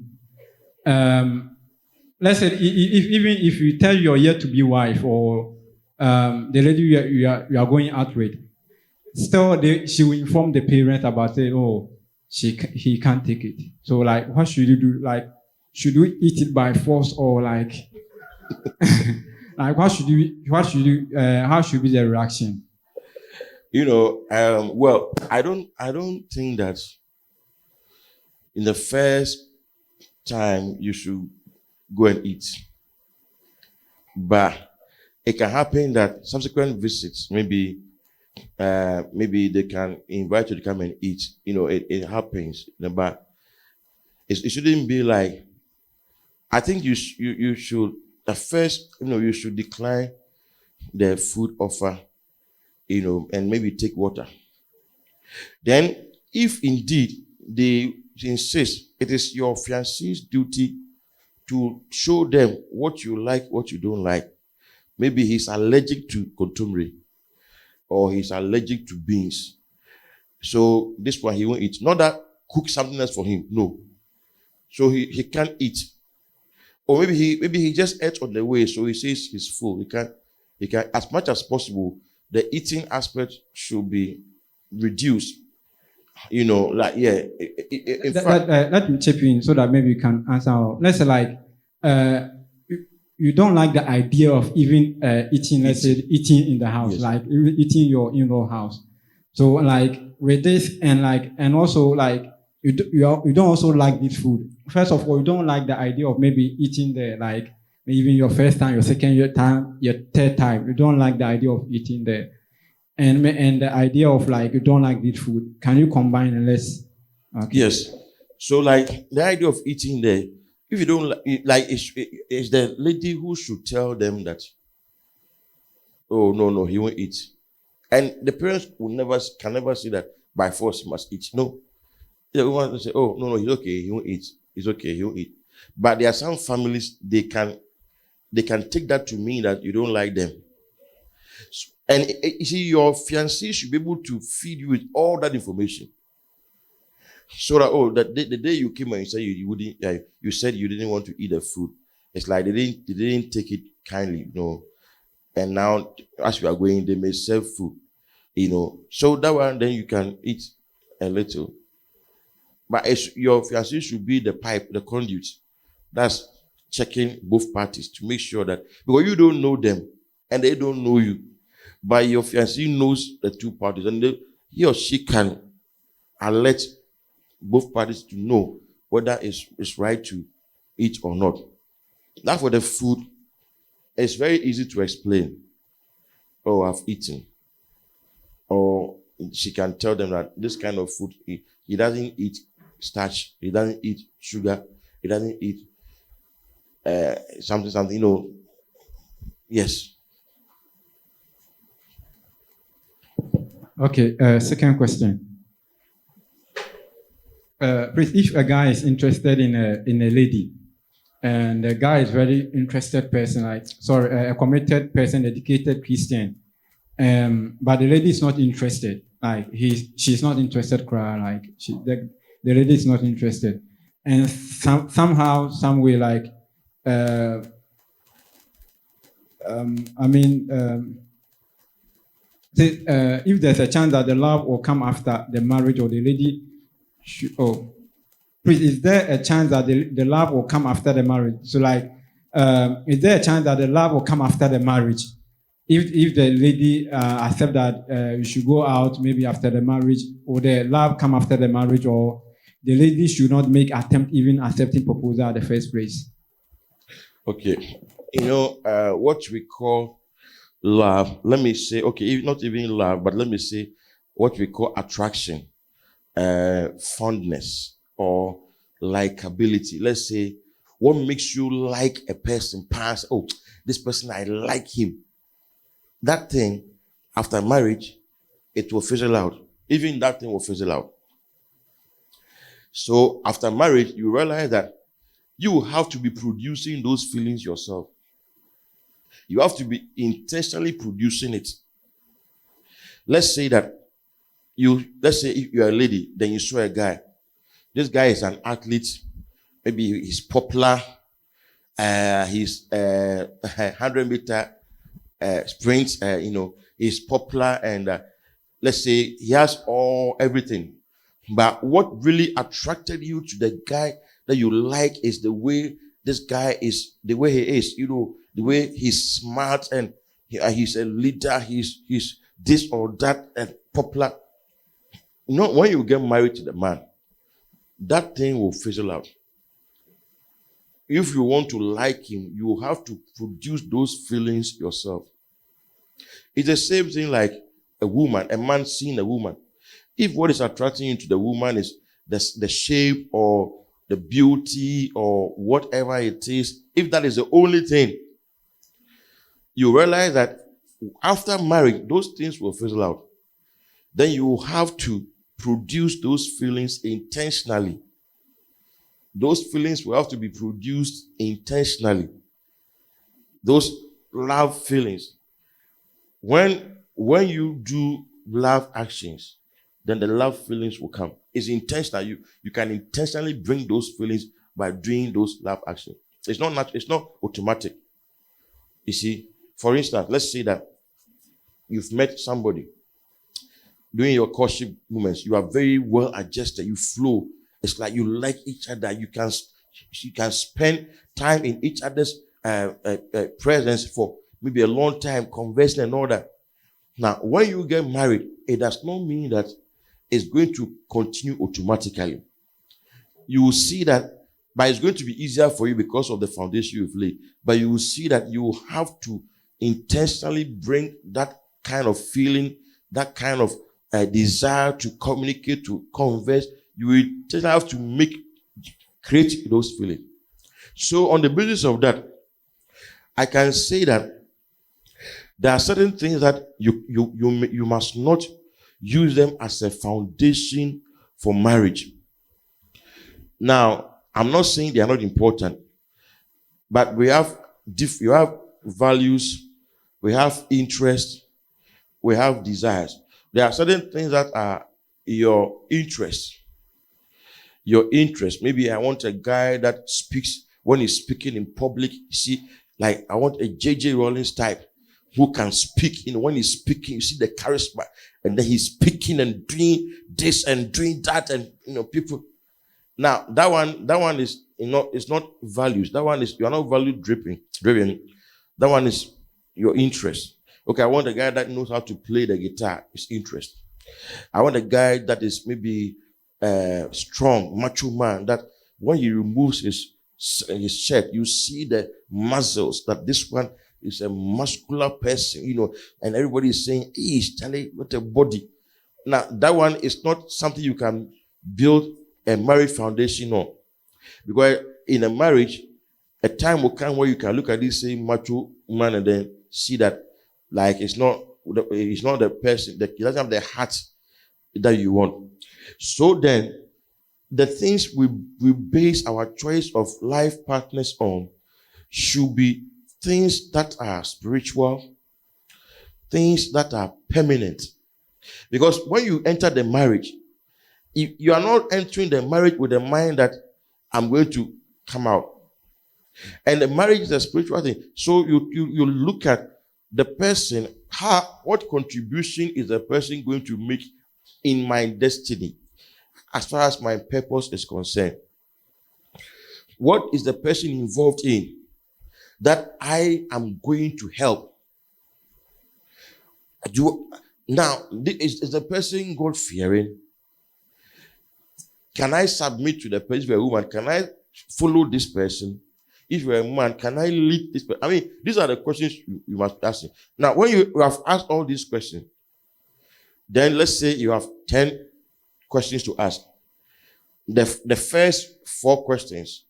Let's say, even if you tell your yet-to-be wife or the lady you are going out with, still she will inform the parent about it. Oh, he can't take it. So, like, what should you do? Like, should we eat it by force, or like, like how should be the reaction? Well, I don't think that in the first time you should go and eat. But it can happen that subsequent visits, maybe they can invite you to come and eat. It happens. But it shouldn't be like, I think you should, at first, you should decline the food offer, and maybe take water. Then, if indeed they insist, it is your fiancé's duty to show them what you like, what you don't like. Maybe he's allergic to contumely, or he's allergic to beans. So this one he won't eat. Not that cook something else for him. No. So he can't eat. Or maybe he just ate on the way, so he says he's full. He can, as much as possible, the eating aspect should be reduced. Let me chip in so that maybe you can answer. Let's say, like, you don't like the idea of even eating, let's say, eating in the house, yes. Like eating your in-law house. So, like, with this, and also, like, you don't also like this food. First of all, you don't like the idea of maybe eating there, like, even your first time, your second time, your third time. You don't like the idea of eating there. And the idea of, like, you don't like this food. Can you combine and let's... Okay. Yes. So, like, the idea of eating there, if you don't like, it's the lady who should tell them that, oh, no, he won't eat. And the parents can never say that by force he must eat. No. They want to say, oh, no, he's okay, he won't eat. It's okay, he won't eat. But there are some families, they can take that to mean that you don't like them. And you see, your fiancé should be able to feed you with all that information. So that the day you came and you said you said you didn't want to eat the food. It's like they didn't take it kindly, And now, as we are going, they may serve food, So that one, then you can eat a little. But your fiancé should be the pipe, the conduit. That's checking both parties to make sure that, because you don't know them and they don't know you, but your fiancé knows the two parties, and he or she can alert both parties to know whether it's right to eat or not. Now for the food, it's very easy to explain. Oh, I've eaten. Or she can tell them that this kind of food, he doesn't eat starch, he doesn't eat sugar, he doesn't eat something, Yes. Okay, second question. Please, if a guy is interested in a lady, and the guy is very interested person, a committed person, dedicated Christian, but the lady is not interested, she's not interested, the lady is not interested, and somehow, some way, like, if there's a chance that the love will come after the marriage, or the lady should, please, is there a chance that the love will come after the marriage? So like, is there a chance that the love will come after the marriage? If the lady accept that you should go out maybe after the marriage, or the love come after the marriage, or the lady should not make attempt even accepting proposal at the first place? Okay. What we call love, let me say, okay, not even love, but let me say what we call attraction, fondness, or likability. Let's say, what makes you like a person past, oh, this person, I like him. That thing, after marriage, it will fizzle out. Even that thing will fizzle out. So after marriage, you realize that you will have to be producing those feelings yourself. You have to be intentionally producing it. Let's say if you're a lady, then you saw a guy. This guy is an athlete. Maybe he's popular. He's 100-meter sprint. He's popular, and let's say he has everything. But what really attracted you to the guy that you like is the way this guy is, the way he is. The way he's smart, and he's a leader. He's this or that and popular. When you get married to the man, that thing will fizzle out. If you want to like him, you have to produce those feelings yourself. It's the same thing like a woman, a man seeing a woman. If what is attracting you to the woman is the shape or the beauty or whatever it is, if that is the only thing, you realize that after marriage, those things will fizzle out. Then you have to produce those feelings intentionally. Those feelings will have to be produced intentionally. Those love feelings. When you do love actions, then the love feelings will come. It's intentional. You can intentionally bring those feelings by doing those love actions. It's not natural, it's not automatic. You see, for instance, let's say that you've met somebody. During your courtship moments, you are very well adjusted. You flow. It's like you like each other. You can spend time in each other's presence for maybe a long time, conversing and all that. Now, when you get married, it does not mean that it's going to continue automatically. You will see that, but it's going to be easier for you because of the foundation you've laid. But you will see that you have to intentionally bring that kind of feeling, that kind of desire to communicate, to converse. You will just have to create those feelings. So on the basis of that, I can say that there are certain things that you must not use them as a foundation for marriage. Now, I'm not saying they are not important, but you have values, we have interests, we have desires. There are certain things that are your interests. Your interest. Maybe I want a guy that speaks when he's speaking in public. You see, like I want a J.J. Rollins type who can speak. When he's speaking, you see the charisma, and then he's speaking and doing this and doing that, and people. Now that one is it's not values. That one is you are not value driven. That one is your interest. Okay, I want a guy that knows how to play the guitar. It's interest. I want a guy that is maybe strong, macho man, that when he removes his shirt, you see the muscles, that this one is a muscular person, and everybody is saying, hey, Charlie, what a body. Now, that one is not something you can build a marriage foundation on. Because in a marriage, a time will come where you can look at this same macho man and then see that, like, it's not the person, that he doesn't have the heart that you want. So then, the things we base our choice of life partners on should be things that are spiritual, things that are permanent. Because when you enter the marriage, you are not entering the marriage with the mind that I'm going to come out. And the marriage is a spiritual thing. So you look at the person, what contribution is the person going to make in my destiny as far as my purpose is concerned? What is the person involved in that I am going to help? Now, is the person God-fearing? Can I submit to the person? If you're a woman, can I follow this person? If you're a man, can I lead this person? I mean, these are the questions you must ask. Now, when you have asked all these questions, then let's say you have 10 questions to ask. The first 4 questions,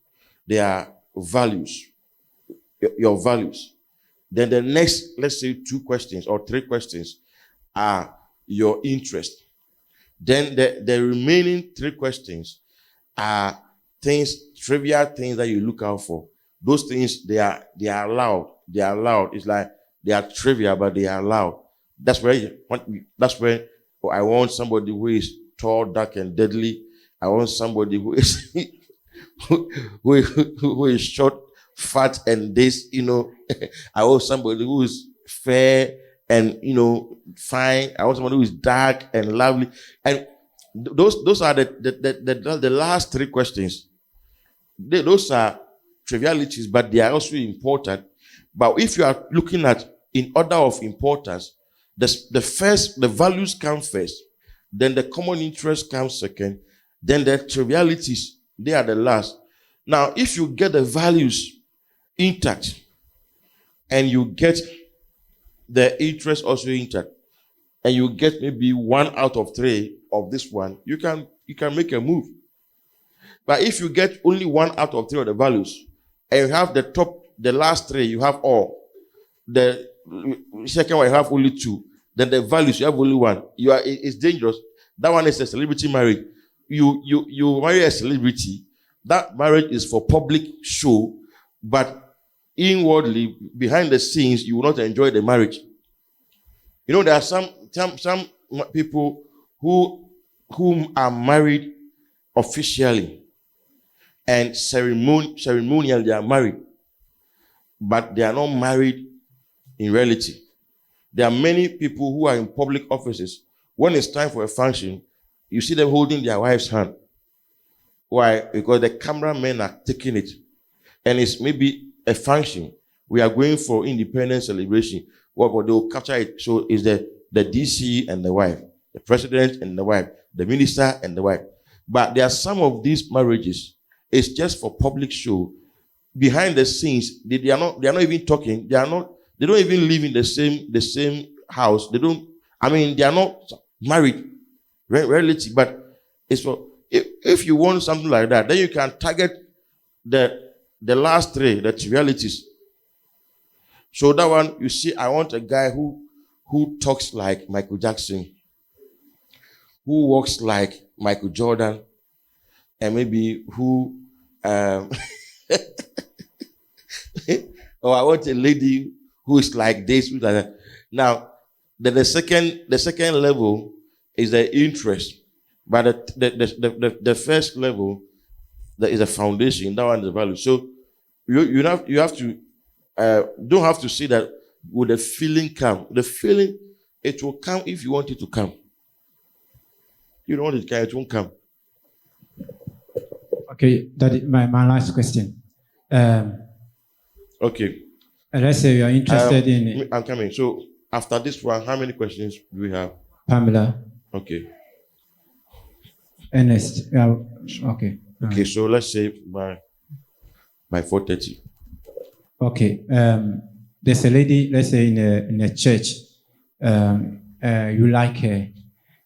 they are values, your values. Then the next, let's say 2 questions or 3 questions are your interest. Then the remaining 3 questions are trivial things that you look out for. Those things, they are allowed. They are allowed. It's like they are trivial, but they are allowed. That's where I want somebody who is tall, dark, and deadly. I want somebody who is who is short, fat, and this, I want somebody who is fair and, fine. I want somebody who is dark and lovely. And those are the last 3 questions. Those are trivialities, but they are also important. But if you are looking at in order of importance, the values come first, then the common interest comes second, then the trivialities, they are the last. Now, if you get the values intact and you get the interest also intact, and you get maybe 1 out of 3 of this one, you can make a move. But if you get only 1 out of 3 of the values, and you have the last 3, you have all. The second one, you have only 2. Then the values, you have only 1. It's dangerous. That one is a celebrity marriage. You marry a celebrity. That marriage is for public show, but inwardly, behind the scenes, you will not enjoy the marriage. There are some people who are married officially, and ceremonially they are married, but they are not married in reality. There are many people who are in public offices. When it's time for a function, you see them holding their wife's hand. Why? Because the cameramen are taking it. And it's maybe a function. We are going for independence celebration. Well, they will capture it. So it's the DC and the wife, the president and the wife, the minister and the wife. But there are some of these marriages, it's just for public show. Behind the scenes, they are not even talking. They don't even live in the same house. They are not married, reality. But it's for, if you want something like that, then you can target the last 3, the trivialities. So that one, you see, I want a guy who talks like Michael Jackson, who walks like Michael Jordan, and maybe who or I want a lady who is like this, who's like that. Now, the second level is the interest, but the first level, that is a foundation. That one is the value. So you have to don't have to see that would the feeling come. The feeling, it will come if you want it to come. You don't want it to come, it won't come. Okay, that is my last question. Okay. Let's say you are interested in I'm coming. So after this one, how many questions do we have? Pamela. Okay. Ernest. Okay. Okay, so let's say by 4:30. Okay. There's a lady, let's say in a church, you like her.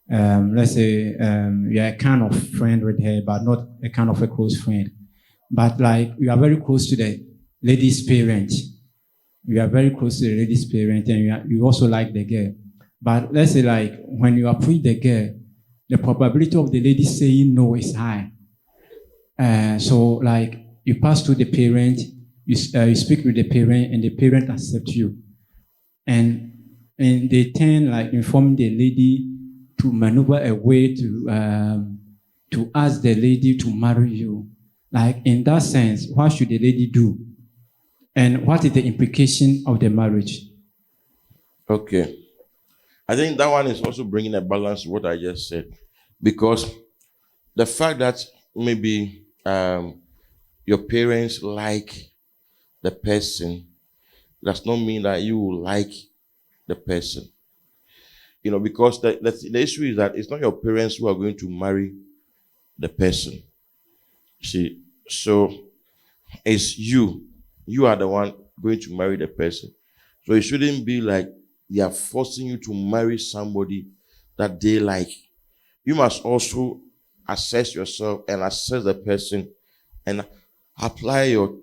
Let's say you're a kind of friend with her, but not a kind of a close friend. But like you are very close to the lady's parent. You are very close to the lady's parent, and you also like the girl. But let's say like when you approach the girl, the probability of the lady saying no is high. So like you pass to the parent, you speak with the parent, and the parent accepts you, and they tend like inform the lady to maneuver a way to ask the lady to marry you. Like in that sense, what should the lady do And what is the implication of the marriage? Okay. I think that one is also bringing a balance to what I just said. Because the fact that maybe your parents like the person does not mean that you will like the person. Because the issue is that it's not your parents who are going to marry the person. See, so it's you. You are the one going to marry the person. So it shouldn't be like they are forcing you to marry somebody that they like. You must also assess yourself and assess the person and apply your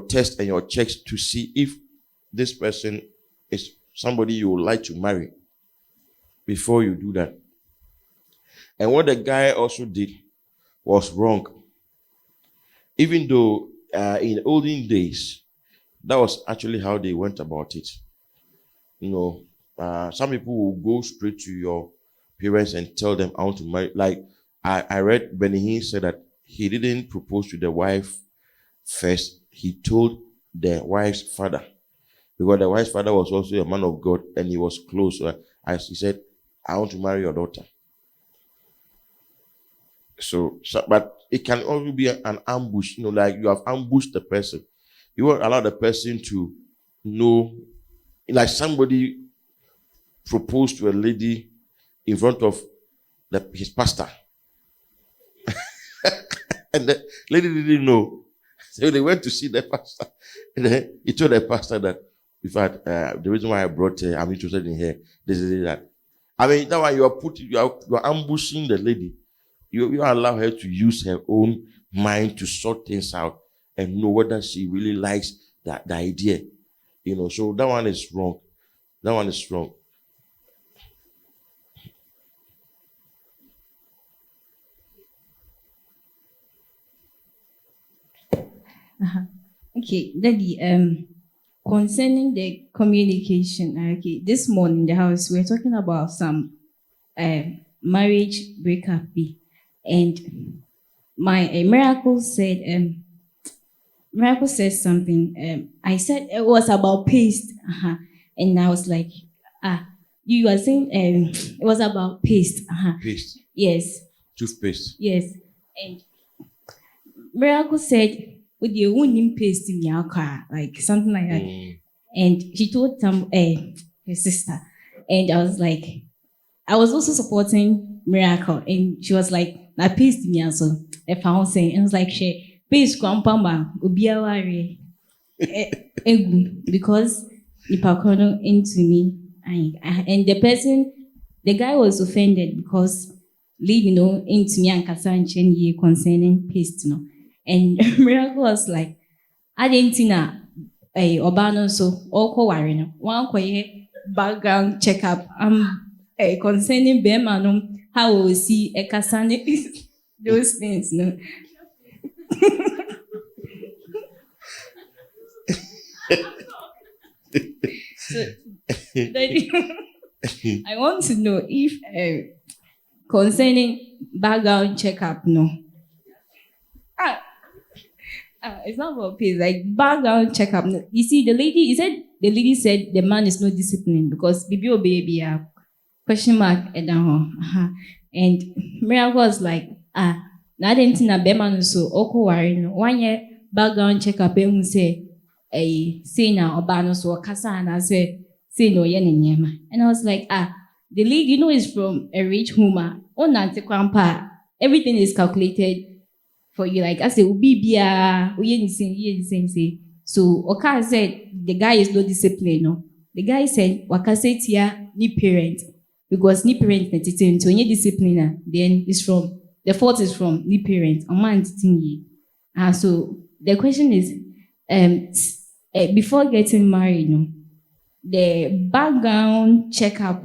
test and your checks to see if this person is somebody you would like to marry before you do that. And what the guy also did was wrong. Even though in olden days, that was actually how they went about it. Some people will go straight to your parents and tell them, I want to marry. Like I read Benny Hinn said that he didn't propose to the wife first. He told the wife's father, because the wife's father was also a man of God and he was close. As he said, I want to marry your daughter. So, but it can also be an ambush, like you have ambushed the person. You won't allow the person to know, like somebody proposed to a lady in front of his pastor. And the lady didn't know. So they went to see the pastor. And then he told the pastor that, in fact, the reason why I brought her, I'm interested in her, this is that. I mean, that why you are ambushing the lady. You allow her to use her own mind to sort things out and know whether she really likes the idea. So that one is wrong. That one is wrong. Okay, Daddy, concerning the communication, okay, this morning in the house, we're talking about some marriage breakup. And my Miracle said something. I said it was about paste. And I was like, you were saying it was about paste. Paste. Yes. Toothpaste. Yes. And Miracle said, with your own paste in your car, like something like that. And she told her sister. And I was like, I was also supporting Miracle. And she was like, I paste me also. If I was saying, and I was like, she paste grandpa ubiawari because the pakono into me. And the guy was offended because lead, into me and Kasanchen ye concerning paste, And Miracle was like, I didn't know Obano so all worrying. One quiet background checkup. Concerning Bemanum, how we see a Kasane those things, So I want to know if concerning background checkup, it's not about peace, like background checkup. You see, the lady said the man is not disciplined because baby question mark and and Miracle was like, na didn't na bema so oko worry 1 year background checkup and say say na obano so kasa na say no yen. And I was like, the lady is from a rich home. Everything is calculated for you. Like I say, so Oka said the guy is no discipline. No, the guy said Wakasetia ni parent because ni parent na titin to any discipline then it's from the fault is from ni parent. So the question is, before getting married, the background checkup,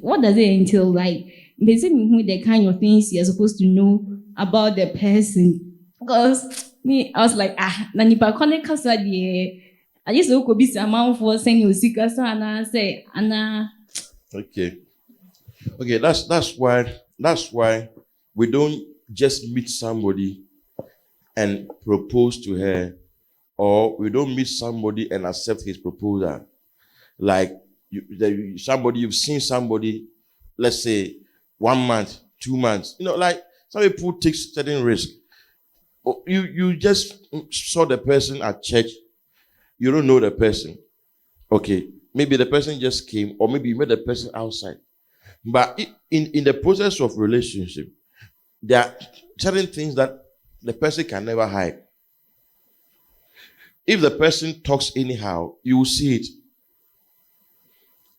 what does it entail? Like basically the kind of things you're supposed to know about the person. Because I was like, nanipa connect kasa I just could be some amount for saying you see kasa and I say Anna. Okay, that's why we don't just meet somebody and propose to her or we don't meet somebody and accept his proposal. Like somebody, you've seen somebody, let's say 1 month, 2 months, like some people take certain risk. You just saw the person at church, you don't know the person. Okay, maybe the person just came, or maybe you met the person outside. But in the process of relationship, there are certain things that the person can never hide. If the person talks anyhow, you will see it.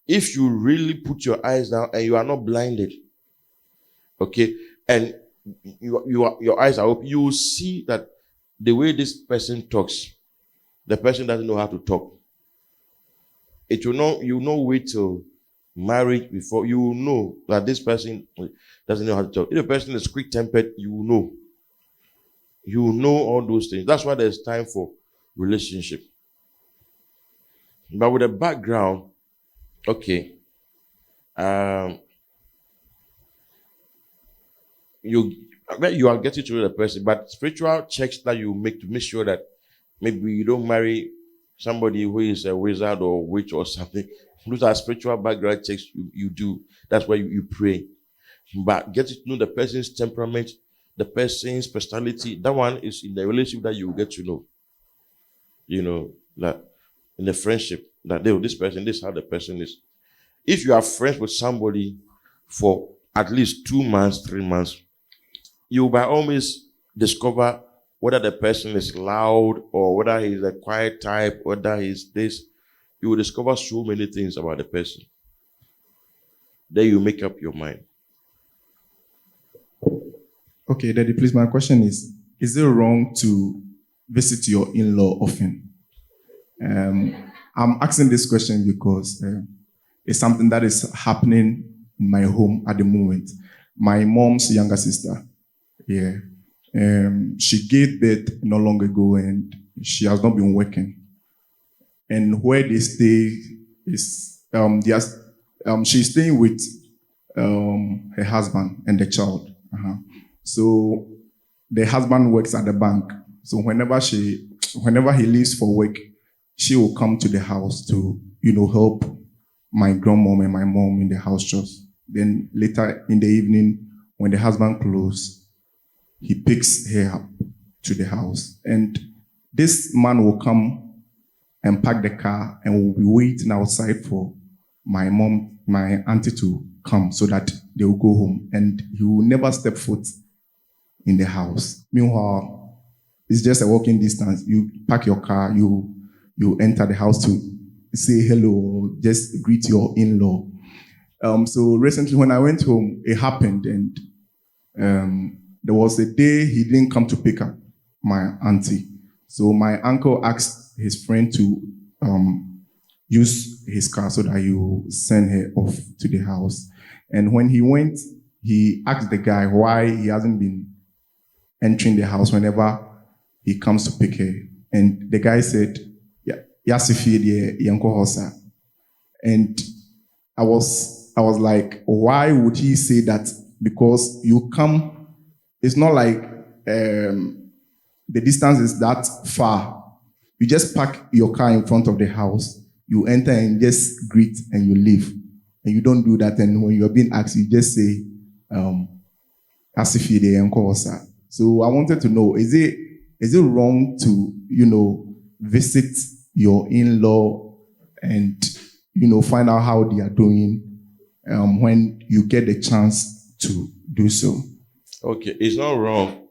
If you really put your eyes down and you are not blinded, okay, and your eyes are open, you will see that the way this person talks, the person doesn't know how to talk. You know wait till marriage before you will know that this person doesn't know how to talk. If the person is quick-tempered, you will know. You will know all those things. That's why there's time for relationship. But with a background, okay, you are getting to know the person, but spiritual checks that you make to make sure that maybe you don't marry somebody who is a wizard or witch or something. Those are spiritual background checks you do. That's why you pray. But getting to know the person's temperament, the person's personality, that one is in the relationship that you get to know. That in the friendship, that this person, this is how the person is. If you are friends with somebody for at least 2 months, 3 months, you by all means discover whether the person is loud or whether he's a quiet type, whether he's this. You will discover so many things about the person. Then you make up your mind. Okay, Daddy, please, my question is it wrong to visit your in-law often? I'm asking this question because it's something that is happening in my home at the moment. My mom's younger sister, she gave birth not long ago and she has not been working. And where they stay is, she's staying with her husband and the child. So the husband works at the bank. So whenever he leaves for work, she will come to the house to, help my grandmom and my mom in the house chores. Then later in the evening, when the husband closes, he picks her up to the house. And this man will come and park the car and will be waiting outside for my mom, my auntie to come so that they will go home. And he will never step foot in the house. Meanwhile, it's just a walking distance. You park your car, you enter the house to say hello or just greet your in-law. So recently when I went home, it happened, and there was a day he didn't come to pick up my auntie. So my uncle asked his friend to use his car so that he will send her off to the house. And when he went, he asked the guy why he hasn't been entering the house whenever he comes to pick her. And the guy said, and I was like, why would he say that? Because you come, it's not like the distance is that far. You just park your car in front of the house, you enter and just greet and you leave. And you don't do that. And when you're being asked, you just say, so I wanted to know, is it wrong to, visit your in-law and, find out how they are doing when you get the chance to do so? Okay, it's not wrong,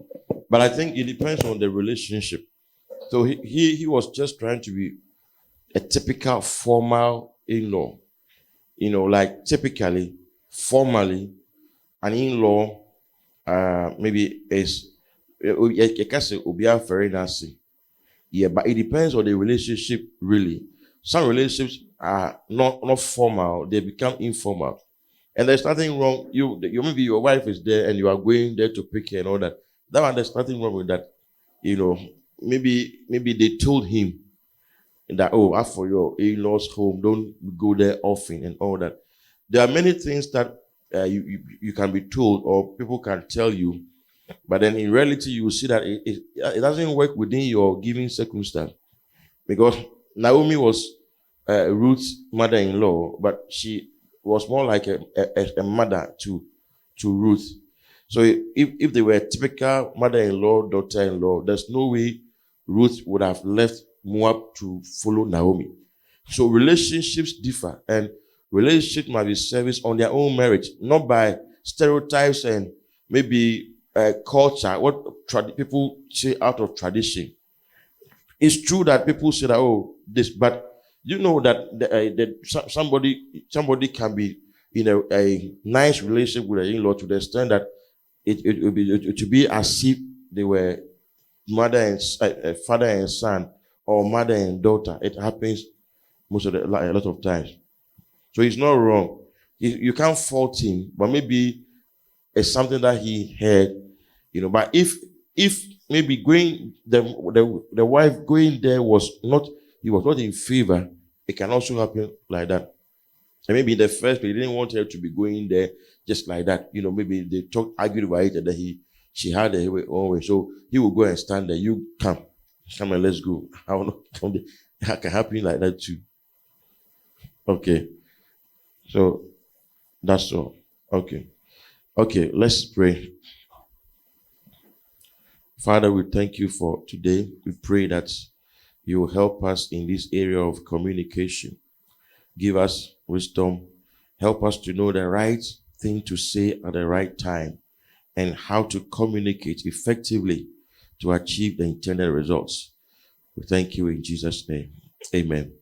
but I think it depends on the relationship. So he was just trying to be a typical formal in-law. Like typically, formally, an in-law maybe is very nasty. Yeah, but it depends on the relationship, really. Some relationships are not formal, they become informal. And there's nothing wrong. Maybe your wife is there and you are going there to pick her and all that. That one, there's nothing wrong with that. Maybe they told him that, as for your in-laws home, don't go there often and all that. There are many things that you can be told or people can tell you, but then in reality you will see that it doesn't work within your given circumstance. because Naomi was Ruth's mother-in-law, but she was more like a mother to Ruth. So if they were a typical mother-in-law, daughter-in-law, there's no way Ruth would have left Moab to follow Naomi. So relationships differ, and relationships must be serviced on their own merit, not by stereotypes and maybe culture, what people say out of tradition. It's true that people say that, oh, this, but you know that somebody can be in a nice relationship with an in-law to the extent that it will be as if they were mother and father and son, or mother and daughter. It happens a lot of times. So it's not wrong. You can't fault him, but maybe it's something that he heard, But if maybe going the wife going there he was not in favor, it can also happen like that. And maybe in the first place, he didn't want her to be going there just like that. Maybe they argued about it, and then she had her own way. So he will go and stand there. You come and let's go. I will not come there. It can happen like that too. Okay. So that's all. Okay, let's pray. Father, we thank you for today. We pray that you will help us in this area of communication. Give us wisdom. Help us to know the right thing to say at the right time and how to communicate effectively to achieve the intended results. We thank you in Jesus' name. Amen.